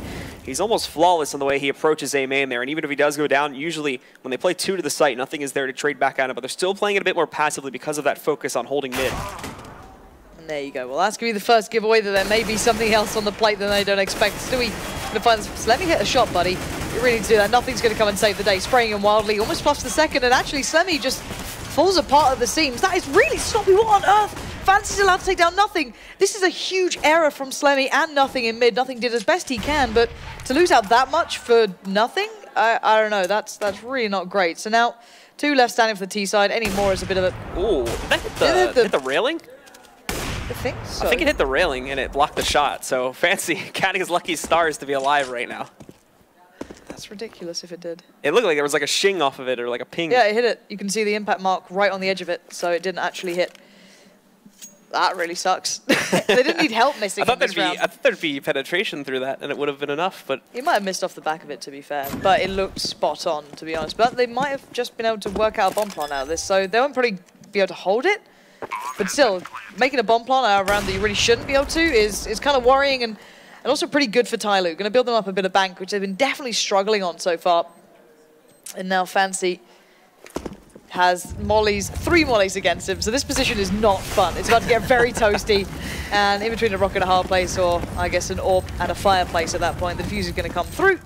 S6: he's almost flawless in the way he approaches A main there, and even if he does go down, usually when they play 2 to the site, Nothing is there to trade back at him, but they're still playing it a bit more passively because of that focus on holding mid.
S5: And there you go. Well, that's going to be the first giveaway that there may be something else on the plate than they don't expect. Stewie going to find this. Let me hit a shot, buddy. You really need to do that. Nothing's going to come and save the day. Spraying him wildly, almost fluffs the second, and actually Slemmy just falls apart at the seams. That is really sloppy. What on earth? Fancy's allowed to take down Nothing. This is a huge error from Slemmy and Nothing in mid. Nothing did as best he can, but to lose out that much for nothing, I don't know. That's really not great. So now 2 left standing for the T side. Any more is a bit of a...
S6: Ooh, did that hit the railing?
S5: I think so.
S6: I think it hit the railing and it blocked the shot. So Fancy counting his lucky stars to be alive right now.
S5: That's ridiculous if it did.
S6: It looked like there was like a shing off of it or like a ping.
S5: Yeah, it hit it. You can see the impact mark right on the edge of it, so it didn't actually hit. That really sucks. They didn't need help missing.
S6: I thought there'd be penetration through that, and it would have been enough. But
S5: he might have missed off the back of it, to be fair. But it looked spot on, to be honest. But they might have just been able to work out a bomb plant out of this, so they won't probably be able to hold it. But still, making a bomb plant out of a round that you really shouldn't be able to is kind of worrying and also pretty good for TyLoo. Going to build them up a bit of bank, which they've been definitely struggling on so far. And now Fancy has mollies, 3 mollies against him, so this position is not fun. It's about to get very toasty, and in between a rock and a hard place, or I guess an AWP and a fireplace at that point, the fuse is going to come through,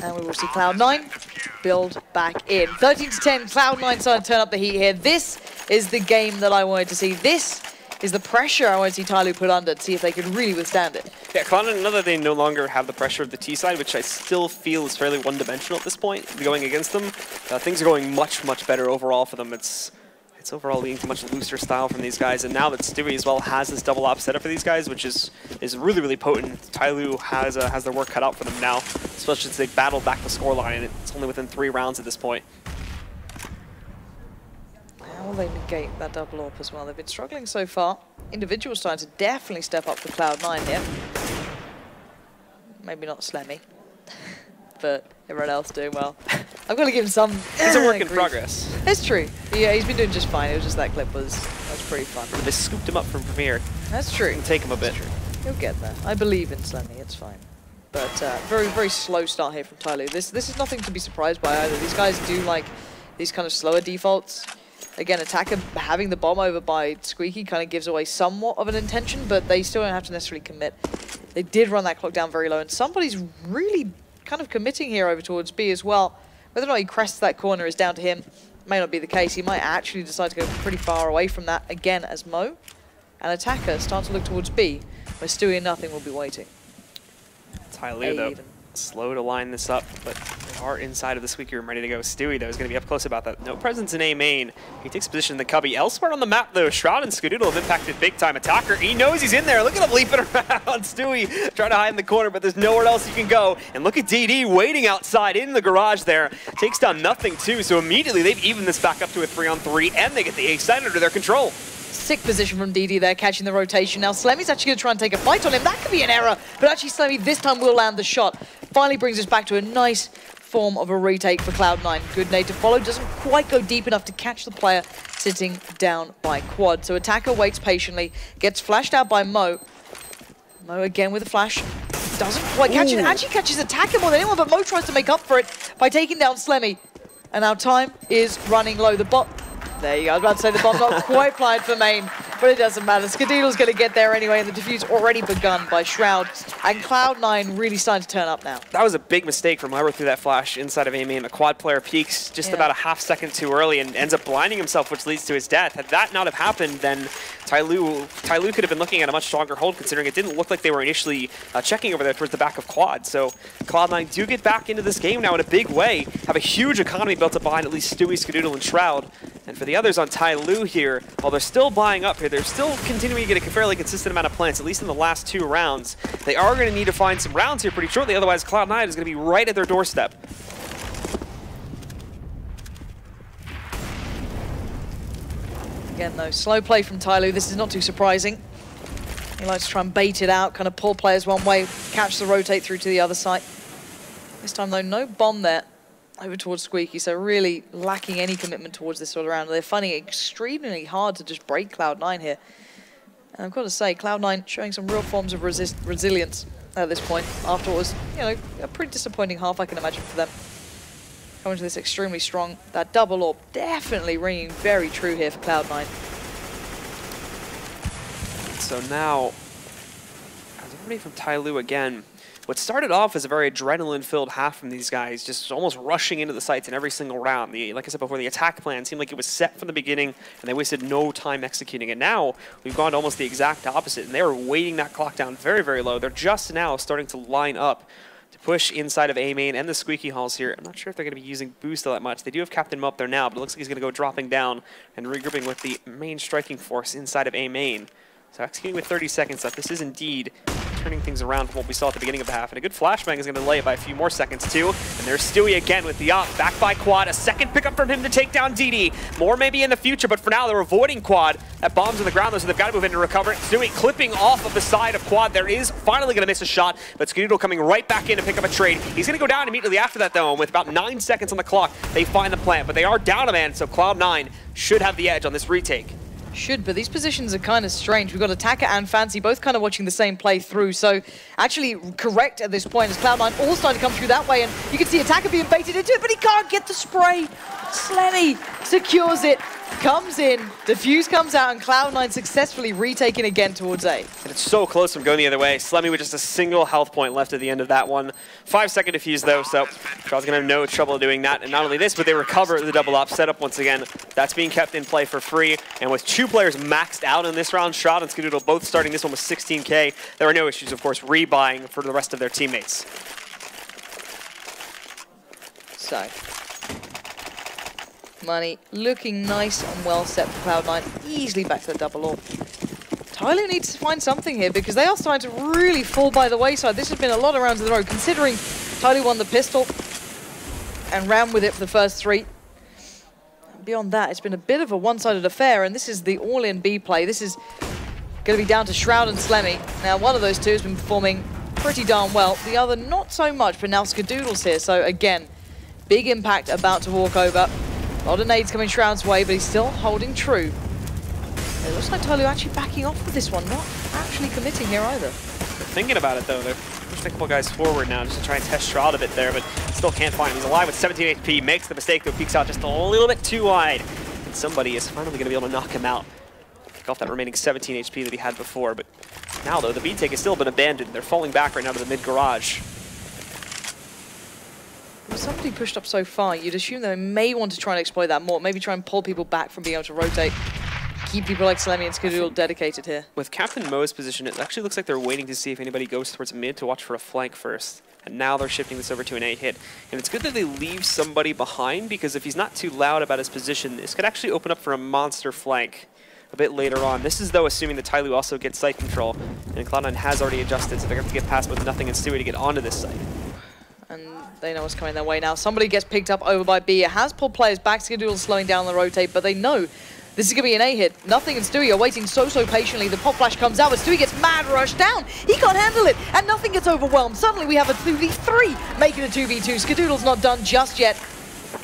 S5: and we will see Cloud9 build back in. 13-10, Cloud9 starting to turn up the heat here. This is the game that I wanted to see. This is the pressure I want to see TyLoo put under to see if they can really withstand it.
S6: Yeah, Cloud9, now that they no longer have the pressure of the T side, which I still feel is fairly one-dimensional at this point, going against them, things are going much, much better overall for them. It's overall leading to much looser style from these guys, and now that Stewie as well has this double op setup for these guys, which is really, really potent, TyLoo has their work cut out for them now, especially since they battled back the scoreline, and it's only within 3 rounds at this point.
S5: How will they negate that double AWP as well? They've been struggling so far. Individuals starting to definitely step up for Cloud9 here. Maybe not Slemmy, but everyone else doing well. I've got to give him some.
S6: It's a work in progress.
S5: It's true. Yeah, he's been doing just fine. It was just that clip was pretty fun.
S6: They scooped him up from Premier.
S5: That's true.
S6: It'll take him a bit.
S5: He'll get there. I believe in Slemmy. It's fine. But very, very slow start here from TyLoo. This is nothing to be surprised by either. These guys do like these kind of slower defaults. Again, Attacker having the bomb over by Squeaky kind of gives away somewhat of an intention, but they still don't have to necessarily commit. They did run that clock down very low, and somebody's really kind of committing here over towards B as well. Whether or not he crests that corner is down to him. May not be the case. He might actually decide to go pretty far away from that again as Mo. And Attacker start to look towards B, where Stewie and Nothing will be waiting.
S6: TyLoo, though. Slow to line this up, but they are inside of the squeaky room ready to go. Stewie, though, is going to be up close about that. No presence in A main. He takes position in the cubby. Elsewhere on the map, though, Shroud and Skadoodle have impacted big time. Attacker, he knows he's in there. Look at him leaping around. Stewie trying to hide in the corner, but there's nowhere else you can go. And look at DD waiting outside in the garage there. Takes down nothing, too. So immediately they've evened this back up to a 3-on-3, and they get the A side under their control.
S5: Sick position from DD there, catching the rotation. Now Slemmy's actually going to try and take a fight on him. That could be an error, but actually Slemmy this time will land the shot. Finally brings us back to a nice form of a retake for Cloud9. Good nade to follow, doesn't quite go deep enough to catch the player sitting down by Quad. So Attacker waits patiently, gets flashed out by Mo. Mo again with a flash. Doesn't quite catch it. Actually catches Attacker more than anyone, but Mo tries to make up for it by taking down Slemmy. And our time is running low. The bot... There you go, I was about to say the bomb not quite applied for main, but it doesn't matter. Skadoodle's going to get there anyway, and the defuse already begun by Shroud. And Cloud9 really starting to turn up now.
S6: That was a big mistake from whoever threw that flash inside of A main. A Quad player peeks just about a half second too early and ends up blinding himself, which leads to his death. Had that not have happened, then TyLoo could have been looking at a much stronger hold, considering it didn't look like they were initially checking over there towards the back of Quad. So Cloud9 do get back into this game now in a big way, have a huge economy built up behind at least Stewie, Skadoodle, and Shroud. And for the others on TyLoo here, while they're still buying up here, they're still continuing to get a fairly consistent amount of plants, at least in the last 2 rounds. They are going to need to find some rounds here pretty shortly, otherwise Cloud9 is going to be right at their doorstep.
S5: Again though, slow play from TyLoo. This is not too surprising. He likes to try and bait it out, kind of pull players one way, catch the rotate through to the other side. This time though, no bomb there over towards Squeaky, so really lacking any commitment towards this sort of round. They're finding it extremely hard to just break Cloud9 here. And I've got to say, Cloud9 showing some real forms of resilience at this point, after what was, you know, a pretty disappointing half, I can imagine, for them. Coming to this extremely strong. That double orb definitely ringing very true here for Cloud9.
S6: So now, as everybody from TyLoo again, what started off as a very adrenaline-filled half from these guys, just almost rushing into the sites in every single round. Like I said before, the attack plan seemed like it was set from the beginning, and they wasted no time executing it. Now, we've gone to almost the exact opposite, and they are weighting that clock down very, very low. They're just now starting to line up to push inside of A main and the squeaky halls here. I'm not sure if they're going to be using boost all that much. They do have Captain Mo up there now, but it looks like he's going to go dropping down and regrouping with the main striking force inside of A main. So executing with 30 seconds left, this is indeed turning things around from what we saw at the beginning of the half. And a good flashbang is going to delay it by a few more seconds too. And there's Stewie again with the op, back by Quad. A second pickup from him to take down DD. More maybe in the future, but for now they're avoiding Quad. That bomb's on the ground though, so they've got to move in to recover it. Stewie clipping off of the side of Quad. There is finally going to miss a shot, but Skadoodle coming right back in to pick up a trade. He's going to go down immediately after that though, and with about 9 seconds on the clock, they find the plant. But they are down a man, so Cloud9 should have the edge on this retake.
S5: Should, but these positions are kind of strange. We've got Attacker and Fancy both kind of watching the same play through, so actually correct at this point as Cloud9 all starting to come through that way, and you can see Attacker being baited into it, but he can't get the spray. Slemmy secures it, comes in, defuse comes out, and Cloud9 successfully retaking again towards A.
S6: And it's so close from going the other way. Slemmy with just a single health point left at the end of that one. 5-second defuse though, so Shroud's gonna have no trouble doing that. And not only this, but they recover the double op setup once again. That's being kept in play for free. And with 2 players maxed out in this round, Shroud and Skadoodle both starting this one with 16K. There are no issues, of course, rebuying for the rest of their teammates.
S5: So, money looking nice and well set for Cloud9. Easily back to the double orb. TyLoo needs to find something here because they are starting to really fall by the wayside. This has been a lot of rounds in a row, considering TyLoo won the pistol and ran with it for the first 3. Beyond that, it's been a bit of a one-sided affair, and this is the all-in B play. This is going to be down to Shroud and Slemmy. Now, one of those two has been performing pretty darn well. The other, not so much, but now Skadoodle's here. So, again, big impact about to walk over. A lot of nades coming Shroud's way, but he's still holding true. It looks like TyLoo actually backing off with this one, not actually committing here either.
S6: They're thinking about it, though. They're pushing a couple guys forward now just to try and test Shroud a bit there, but still can't find him. He's alive with 17 HP, makes the mistake, though, peeks out just a little bit too wide. And somebody is finally going to be able to knock him out. Pick off that remaining 17 HP that he had before, but now, though, the B-take has still been abandoned. They're falling back right now to the mid-garage.
S5: With somebody pushed up so far, you'd assume they may want to try and exploit that more, maybe try and pull people back from being able to rotate. Keep people like Slemmy and Skadoodle dedicated here.
S6: With Captain Mo's position, it actually looks like they're waiting to see if anybody goes towards mid to watch for a flank first. and now they're shifting this over to an A hit. And it's good that they leave somebody behind, because if he's not too loud about his position, this could actually open up for a monster flank a bit later on. This is, though, assuming that TyLoo also gets site control, and Cloud9 has already adjusted, so they're going to have to get past with nothing and Stewie to get onto this site.
S5: And they know what's coming their way now. Somebody gets picked up over by B. It has pulled players back. Skadoodle slowing down the rotate, but they know this is going to be an A hit. Nothing and Stewie are waiting so patiently. The pop flash comes out, but Stewie gets mad rushed down. He can't handle it, and Nothing gets overwhelmed. Suddenly we have a 2v3, making a 2v2. Skadoodle's not done just yet.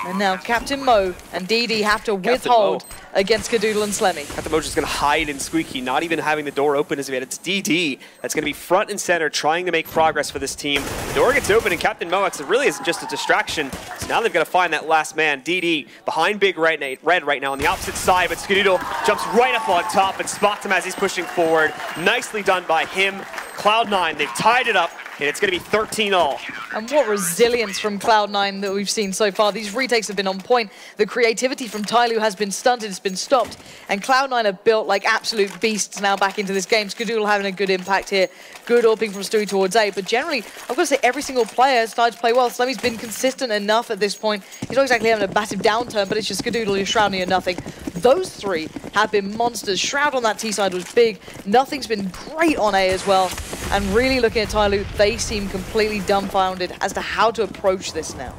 S5: And now Captain Mo and DD have to withhold against Skadoodle and Slemmy.
S6: Captain Mo just going to hide in Squeaky, not even having the door open as yet. It's DD that's going to be front and center, trying to make progress for this team. The door gets open, and Captain Mo really isn't just a distraction. So now they've got to find that last man. DD behind Big Red right now on the opposite side, but Skadoodle jumps right up on top and spots him as he's pushing forward. Nicely done by him. Cloud9, they've tied it up, and it's going to be 13-all.
S5: And what resilience from Cloud9 that we've seen so far. These retakes have been on point. The creativity from TyLoo has been stunted, it's been stopped. And Cloud9 have built like absolute beasts now back into this game. Skadoodle having a good impact here. Good AWPing from Stewie towards A. But generally, I've got to say, every single player has started to play well. Slemmy's been consistent enough at this point. He's not exactly having a massive downturn, but it's just Skadoodle, you're shrouding at Nothing. Those three have been monsters. Shroud on that T side was big. Nothing's been great on A as well. And really looking at TyLoo, they seem completely dumbfounded as to how to approach this now.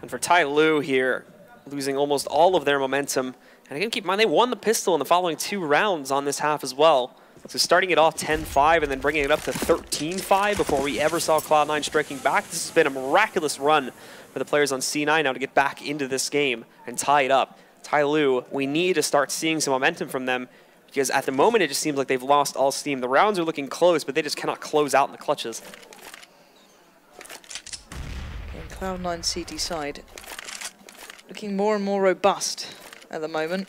S6: And for TyLoo here, losing almost all of their momentum. And again, keep in mind, they won the pistol in the following 2 rounds on this half as well. So starting it off 10-5 and then bringing it up to 13-5 before we ever saw Cloud9 striking back. This has been a miraculous run for the players on C9 now to get back into this game and tie it up. TyLoo, we need to start seeing some momentum from them, because at the moment it just seems like they've lost all steam. The rounds are looking close, but they just cannot close out in the clutches.
S5: In Cloud9 CT side, looking more and more robust at the moment.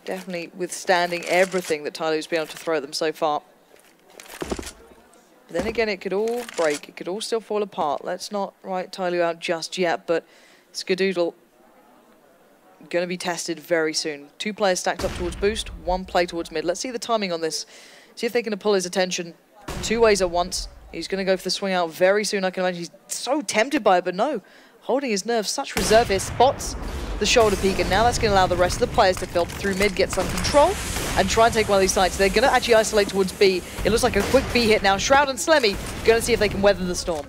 S5: Definitely withstanding everything that TyLoo's been able to throw at them so far. But then again, it could all break. It could all still fall apart. Let's not write TyLoo out just yet, but Skadoodle going to be tested very soon. 2 players stacked up towards boost, 1 play towards mid. Let's see the timing on this. See if they can pull his attention 2 ways at once. He's going to go for the swing out very soon. I can imagine he's so tempted by it, but no. Holding his nerve, such reserve here. Spots the shoulder peek, and now that's going to allow the rest of the players to filter through mid, get some control, and try and take one of these sites. They're going to actually isolate towards B. It looks like a quick B hit now. Shroud and Slemmy going to see if they can weather the storm.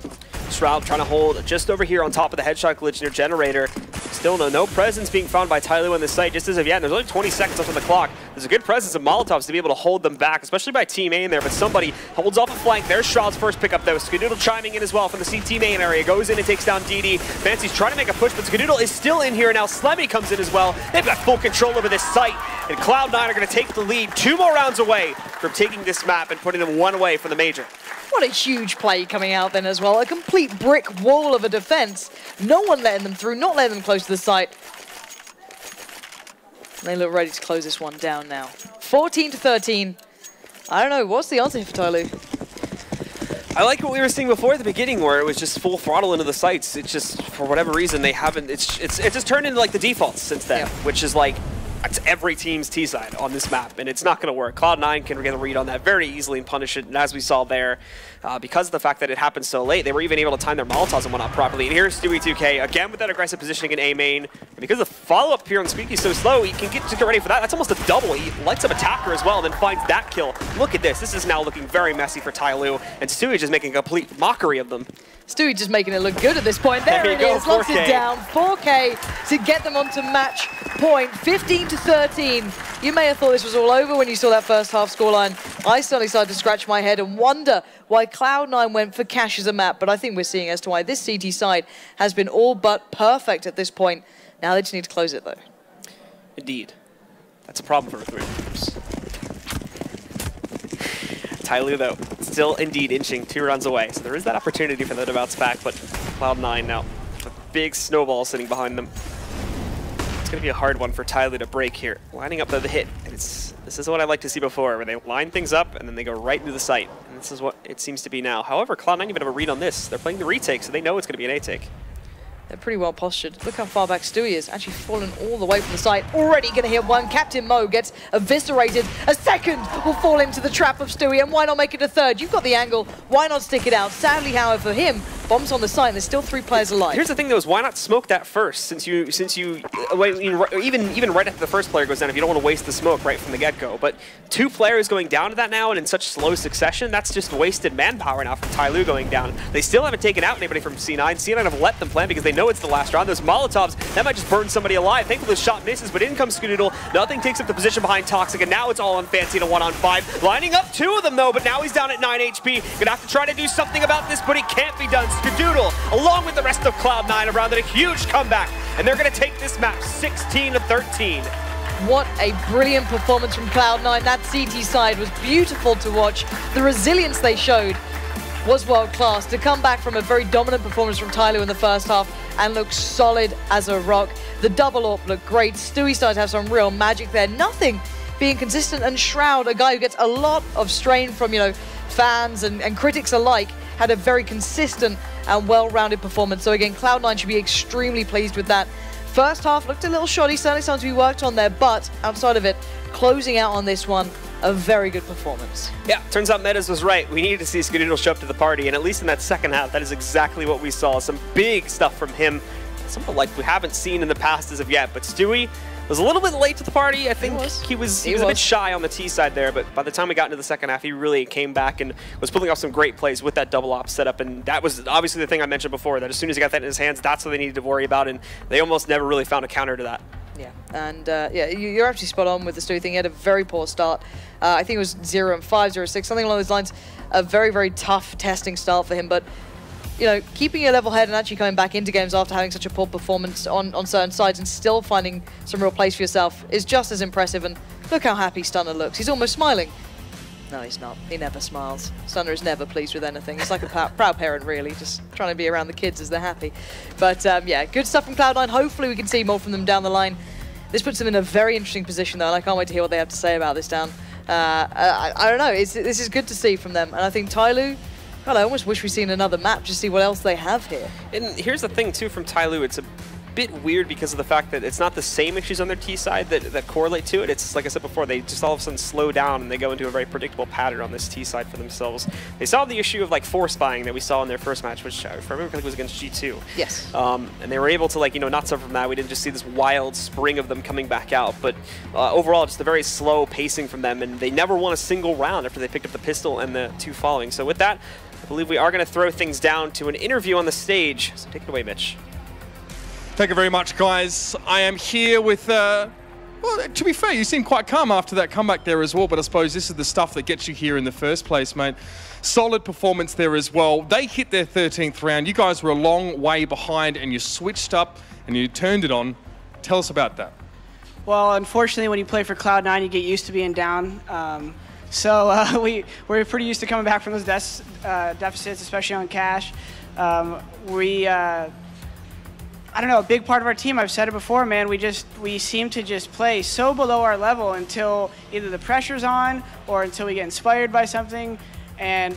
S6: Shroud trying to hold just over here on top of the headshot glitch near Generator. Still no presence being found by TyLoo on this site just as of yet. And there's only 20 seconds left on the clock. There's a good presence of Molotovs to be able to hold them back, especially by Team A in there. But somebody holds off a flank. There's Shroud's first pickup though. Skadoodle chiming in as well from the CT main area. Goes in and takes down DD. Fancy's trying to make a push, but Skadoodle is still in here. Now Slemmy comes in as well. They've got full control over this site. And Cloud9 are going to take the lead 2 more rounds away from taking this map and putting them 1 away from the major.
S5: What a huge play coming out then as well. A complete brick wall of a defense. No one letting them through, not letting them close to the site. They look ready to close this one down now. 14-13. I don't know, what's the answer here for TyLoo?
S6: I like what we were seeing before at the beginning, where it was just full throttle into the sites. It's just, for whatever reason, they haven't, it's just turned into like the defaults since then, which is like, it's every team's T side on this map, and it's not going to work. Cloud9 can get a read on that very easily and punish it, and as we saw there, because of the fact that it happened so late, they were even able to time their Molotovs and whatnot properly. And here's Stewie2K, again with that aggressive positioning in A main, and because the follow-up here on Squeaky is so slow, he can just get ready for that. That's almost a double. He lights up Attacker as well, and then finds that kill. Look at this. This is now looking very messy for TyLoo, and Stewie just making a complete mockery of them.
S5: Stewie just making it look good at this point. There it is, locks it down. 4K to get them onto match point. 15-13. You may have thought this was all over when you saw that first half scoreline. I certainly started to scratch my head and wonder why Cloud9 went for Cash as a map, but I think we're seeing as to why this CT side has been all but perfect at this point. Now they just need to close it though.
S6: Indeed. That's a problem for 3 groups. TyLoo, though, still indeed inching 2 runs away. So there is that opportunity for them to bounce back, but Cloud9 now, a big snowball sitting behind them. It's going to be a hard one for TyLoo to break here. Lining up the hit, and this is what I like to see before, where they line things up and then they go right into the site. And this is what it seems to be now. However, Cloud9 even have a read on this. They're playing the retake, so they know it's going to be an A take.
S5: They're pretty well postured. Look how far back Stewie is. Actually fallen all the way from the side. Already going to hit one. Captain Mo gets eviscerated. A second will fall into the trap of Stewie. And why not make it a third? You've got the angle. Why not stick it out? Sadly, however, for him, bombs on the side. And there's still 3 players alive.
S6: Here's the thing, though, is why not smoke that first? Since you even right after the first player goes down, if you don't want to waste the smoke right from the get-go. But 2 players going down to that now and in such slow succession, that's just wasted manpower now from TyLoo going down. They still haven't taken out anybody from C9. C9 have let them plan because they know it's the last round. Those Molotovs, that might just burn somebody alive. Thankfully, the shot misses, but in comes Skadoodle. Nothing takes up the position behind Toxic, and now it's all on Fancy in a 1-on-5. Lining up 2 of them, though, but now he's down at 9 HP. Gonna have to try to do something about this, but he can't be done. Skadoodle, along with the rest of Cloud9, around a huge comeback, and they're gonna take this map 16-13.
S5: What a brilliant performance from Cloud9. That CT side was beautiful to watch. The resilience they showed was world class. To come back from a very dominant performance from TyLoo in the first half and look solid as a rock. The double AWP looked great. Stewie started to have some real magic there. Nothing being consistent, and Shroud, a guy who gets a lot of strain from, fans and critics alike, had a very consistent and well-rounded performance. So again, Cloud9 should be extremely pleased with that. First half looked a little shoddy, certainly something to be worked on there, but outside of it, closing out on this one, a very good performance.
S6: Yeah, turns out Metas was right. We needed to see Skadoodle show up to the party, and at least in that second half, that is exactly what we saw. Some big stuff from him, something like we haven't seen in the past as of yet, but Stewie was a little bit late to the party. I think he was a bit shy on the T side there, but by the time we got into the second half, he really came back and was pulling off some great plays with that double op setup, and that was obviously the thing I mentioned before, that as soon as he got that in his hands, that's what they needed to worry about, and they almost never really found a counter to that.
S5: Yeah, and yeah, you're actually spot on with the Stewie thing. He had a very poor start. I think it was 0-5, 0-6, something along those lines. A very, very tough testing start for him, but keeping your level head and actually coming back into games after having such a poor performance on certain sides and still finding some real place for yourself is just as impressive. And look how happy Stunner looks. He's almost smiling. No, he's not. He never smiles. Stunner is never pleased with anything. He's like a proud parent, really, just trying to be around the kids as they're happy. But yeah, good stuff from Cloud9. Hopefully we can see more from them down the line. This puts them in a very interesting position, though, and I can't wait to hear what they have to say about this down. I don't know. This is good to see from them. And I think TyLoo, God, I almost wish we'd seen another map just to see what else they have here.
S6: And here's the thing, too, from TyLoo. It's a bit weird because of the fact that it's not the same issues on their T side that correlate to it. It's like I said before, they just all of a sudden slow down and they go into a very predictable pattern on this T side for themselves. They saw the issue of force buying that we saw in their first match, which if I remember correctly was against G2.
S5: Yes.
S6: And they were able to not suffer from that. We didn't just see this wild spring of them coming back out, but overall just a very slow pacing from them, and they never won a single round after they picked up the pistol and the 2 following. So with that, I believe we are going to throw things down to an interview on the stage. So take it away, Mitch.
S1: Thank you very much, guys. I am here with, well, to be fair, you seem quite calm after that comeback there as well, but I suppose this is the stuff that gets you here in the first place, mate. Solid performance there as well. They hit their 13th round. You guys were a long way behind and you switched up and you turned it on. Tell us about that.
S7: Well, unfortunately, when you play for Cloud9, you get used to being down. We're pretty used to coming back from those deficits, especially on cash. I don't know, a big part of our team, I've said it before, man, we seem to just play so below our level until either the pressure's on or until we get inspired by something. And,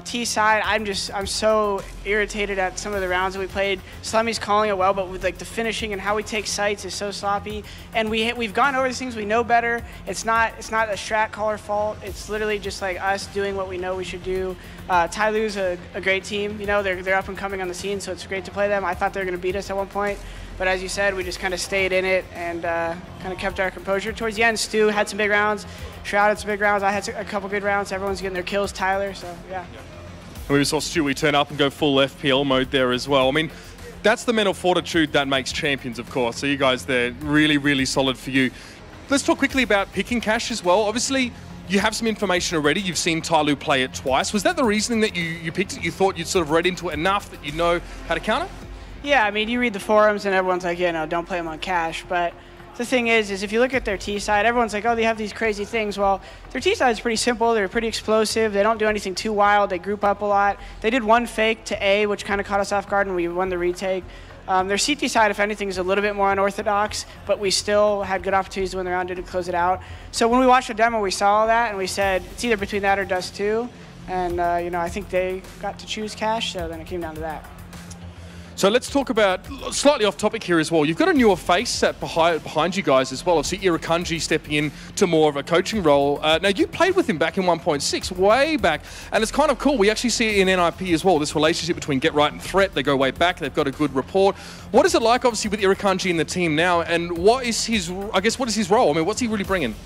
S7: T side, I'm so irritated at some of the rounds that we played. Slummy's calling it well, but with the finishing and how we take sites is so sloppy. And we've gone over these things, we know better. It's not a strat caller fault. It's literally just us doing what we know we should do. TyLoo's a great team. They're up and coming on the scene, so it's great to play them. I thought they were going to beat us at one point. But as you said, we just kind of stayed in it and kind of kept our composure. Towards the end, Stu had some big rounds. Shroud had some big rounds. I had a couple good rounds. Everyone's getting their kills, Tyler, so yeah.
S1: And we saw Stewie turn up and go full FPL mode there as well. I mean, that's the mental fortitude that makes champions, of course. So you guys there, really, really solid for you. Let's talk quickly about picking cash as well. Obviously, you have some information already. You've seen TyLoo play it twice. Was that the reasoning that you picked it? You thought you'd sort of read into it enough that you know how to counter?
S7: Yeah, I mean, you read the forums and everyone's like, don't play them on cash. But the thing is if you look at their T side, everyone's like, oh, they have these crazy things. Well, their T side is pretty simple. They're pretty explosive. They don't do anything too wild. They group up a lot. They did one fake to A, which kind of caught us off guard, and we won the retake. Their CT side, if anything, is a little bit more unorthodox, but we still had good opportunities to win the round, didn't close it out. So when we watched the demo, we saw that, and we said, it's either between that or Dust 2. And, I think they got to choose cash, so then it came down to that.
S1: So let's talk about, slightly off topic here as well, you've got a newer face sat behind you guys as well. Obviously Irakanji stepping in to more of a coaching role. Now you played with him back in 1.6, way back, and it's kind of cool. We actually see it in NIP as well, this relationship between Get Right and Threat. They go way back, they've got a good rapport. What is it like, obviously, with Irakanji in the team now, and what is his, I guess, what is his role? I mean, what's he really bringing?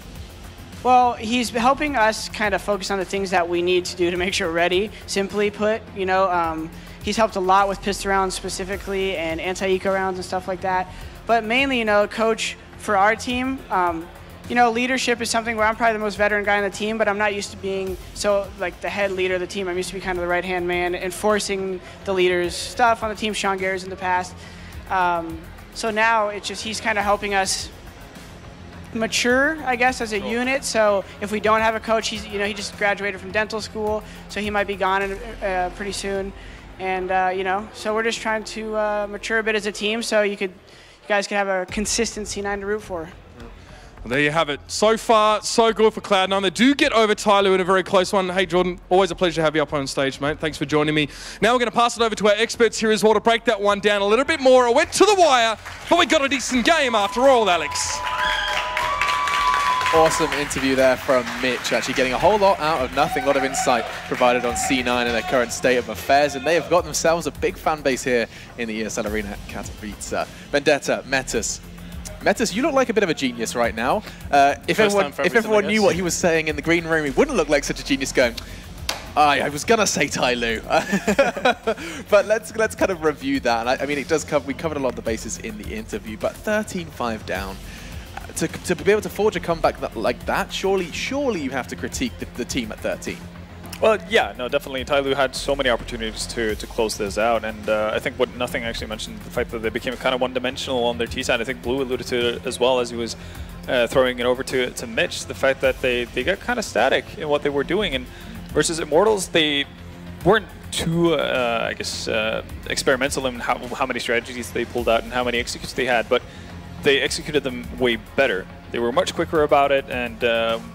S7: Well, he's helping us kind of focus on the things that we need to do to make sure we're ready, simply put, you know. He's helped a lot with pistol rounds specifically and anti-eco rounds and stuff like that. But mainly, you know, coach for our team, you know, leadership is something where I'm probably the most veteran guy on the team, but I'm not used to being so like the head leader of the team. I'm used to be kind of the right-hand man, enforcing the leader's stuff on the team. Sean Gare's in the past. So now it's just he's kind of helping us mature, I guess, as a unit. So if we don't have a coach, he's, you know, he just graduated from dental school, so he might be gone pretty soon. And, you know, so we're just trying to mature a bit as a team so you guys can have a consistent C9 to root for.
S1: Well, there you have it. So far, so good for Cloud9. They do get over TyLoo in a very close one. Hey, Jordan, always a pleasure to have you up on stage, mate. Thanks for joining me. Now we're going to pass it over to our experts here as well to break that one down a little bit more. It went to the wire, but we got a decent game after all, Alex.
S2: Awesome interview there from Mitch, actually getting a whole lot out of nothing, a lot of insight provided on C9 and their current state of affairs, and they have got themselves a big fan base here in the ESL Arena at Katowice. Vendetta, Metis. Metis, you look like a bit of a genius right now. If everyone knew what he was saying in the green room, he wouldn't look like such a genius going, I was gonna say TyLoo, but let's kind of review that. I mean, it does cover. We covered a lot of the bases in the interview, but 13-5 down. To be able to forge a comeback like that, surely you have to critique the team at 13.
S3: Well, yeah, no, definitely. TyLoo had so many opportunities to close this out, and I think what Nothing actually mentioned, the fact that they became kind of one-dimensional on their T side. I think Blue alluded to it as well as he was throwing it over to Mitch. The fact that they got kind of static in what they were doing, and versus Immortals, they weren't too, I guess, experimental in how many strategies they pulled out and how many executes they had, but they executed them way better. They were much quicker about it and,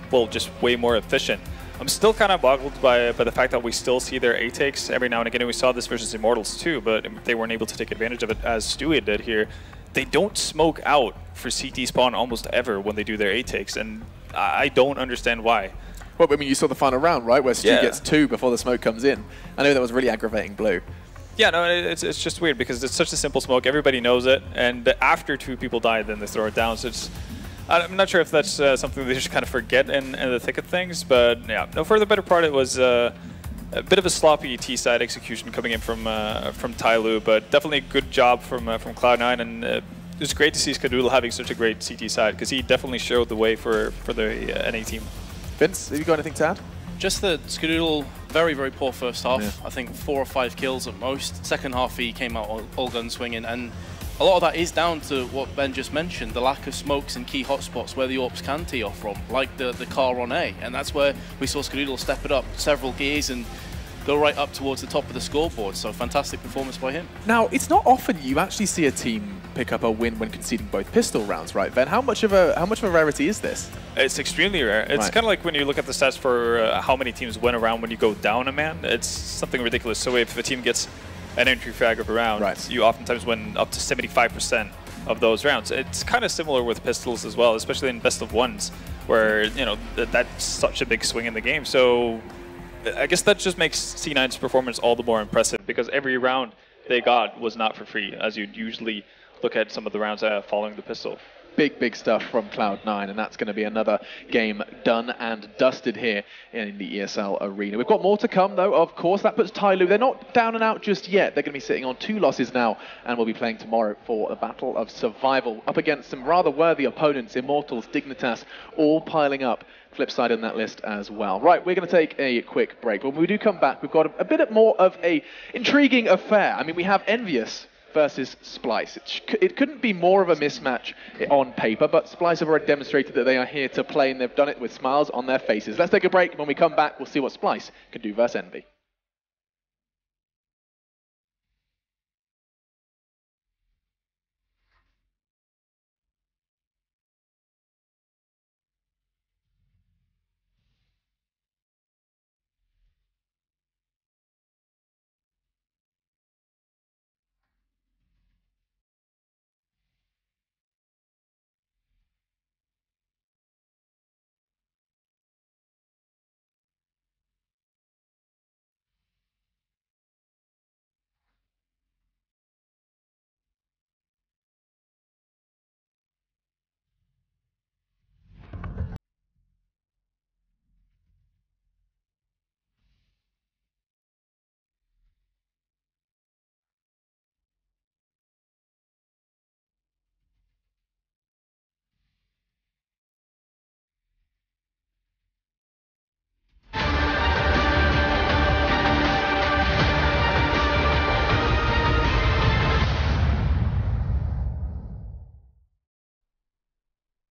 S3: well, just way more efficient. I'm still kind of boggled by the fact that we still see their A takes every now and again. And we saw this versus Immortals too, but they weren't able to take advantage of it as Stewie did here. They don't smoke out for CT spawn almost ever when they do their A takes, and I don't understand why.
S2: Well, I mean, you saw the final round, right, where Stu gets 2 before the smoke comes in. I know that was really aggravating Blue.
S3: Yeah, no, it's just weird because it's such a simple smoke. Everybody knows it, and after 2 people die, then they throw it down. So it's, I'm not sure if that's something they just kind of forget in the thick of things, but yeah. No, for the better part, it was a bit of a sloppy T-side execution coming in from TyLoo, but definitely a good job from Cloud9, and it was great to see Skadoodle having such a great CT side because he definitely showed the way for the NA team.
S2: Vince, have you got anything to add?
S4: Just that Skadoodle, very, very poor first half. Yeah. I think 4 or 5 kills at most. Second half, he came out all gun swinging, and a lot of that is down to what Ben just mentioned, the lack of smokes in key hotspots where the AWPs can tee off from, like the car on A. And that's where we saw Skadoodle step it up several gears and go right up towards the top of the scoreboard. So fantastic performance by him.
S2: Now, it's not often you actually see a team pick up a win when conceding both pistol rounds, right, Ben? How much of a rarity is this? It's
S3: extremely rare. It's kind of like when you look at the stats for how many teams win a round when you go down a man. It's something ridiculous. So if a team gets an entry frag of a round, you oftentimes win up to 75% of those rounds. It's kind of similar with pistols as well, especially in best of ones, where you know that's such a big swing in the game. So I guess that just makes C9's performance all the more impressive because every round they got was not for free, as you'd usually look at some of the rounds following the pistol.
S2: Big stuff from Cloud9, and that's going to be another game done and dusted here in the ESL Arena. We've got more to come, though, of course. That puts TyLoo. They're not down and out just yet. They're going to be sitting on 2 losses now, and will be playing tomorrow for a battle of survival up against some rather worthy opponents, Immortals, Dignitas, all piling up. Flip side on that list as well. Right, we're going to take a quick break. When we do come back, we've got a bit more of a intriguing affair. I mean, we have Envious versus Splyce. It couldn't be more of a mismatch on paper, but Splyce have already demonstrated that they are here to play, and they've done it with smiles on their faces. Let's take a break. When we come back, we'll see what Splyce can do versus Envy.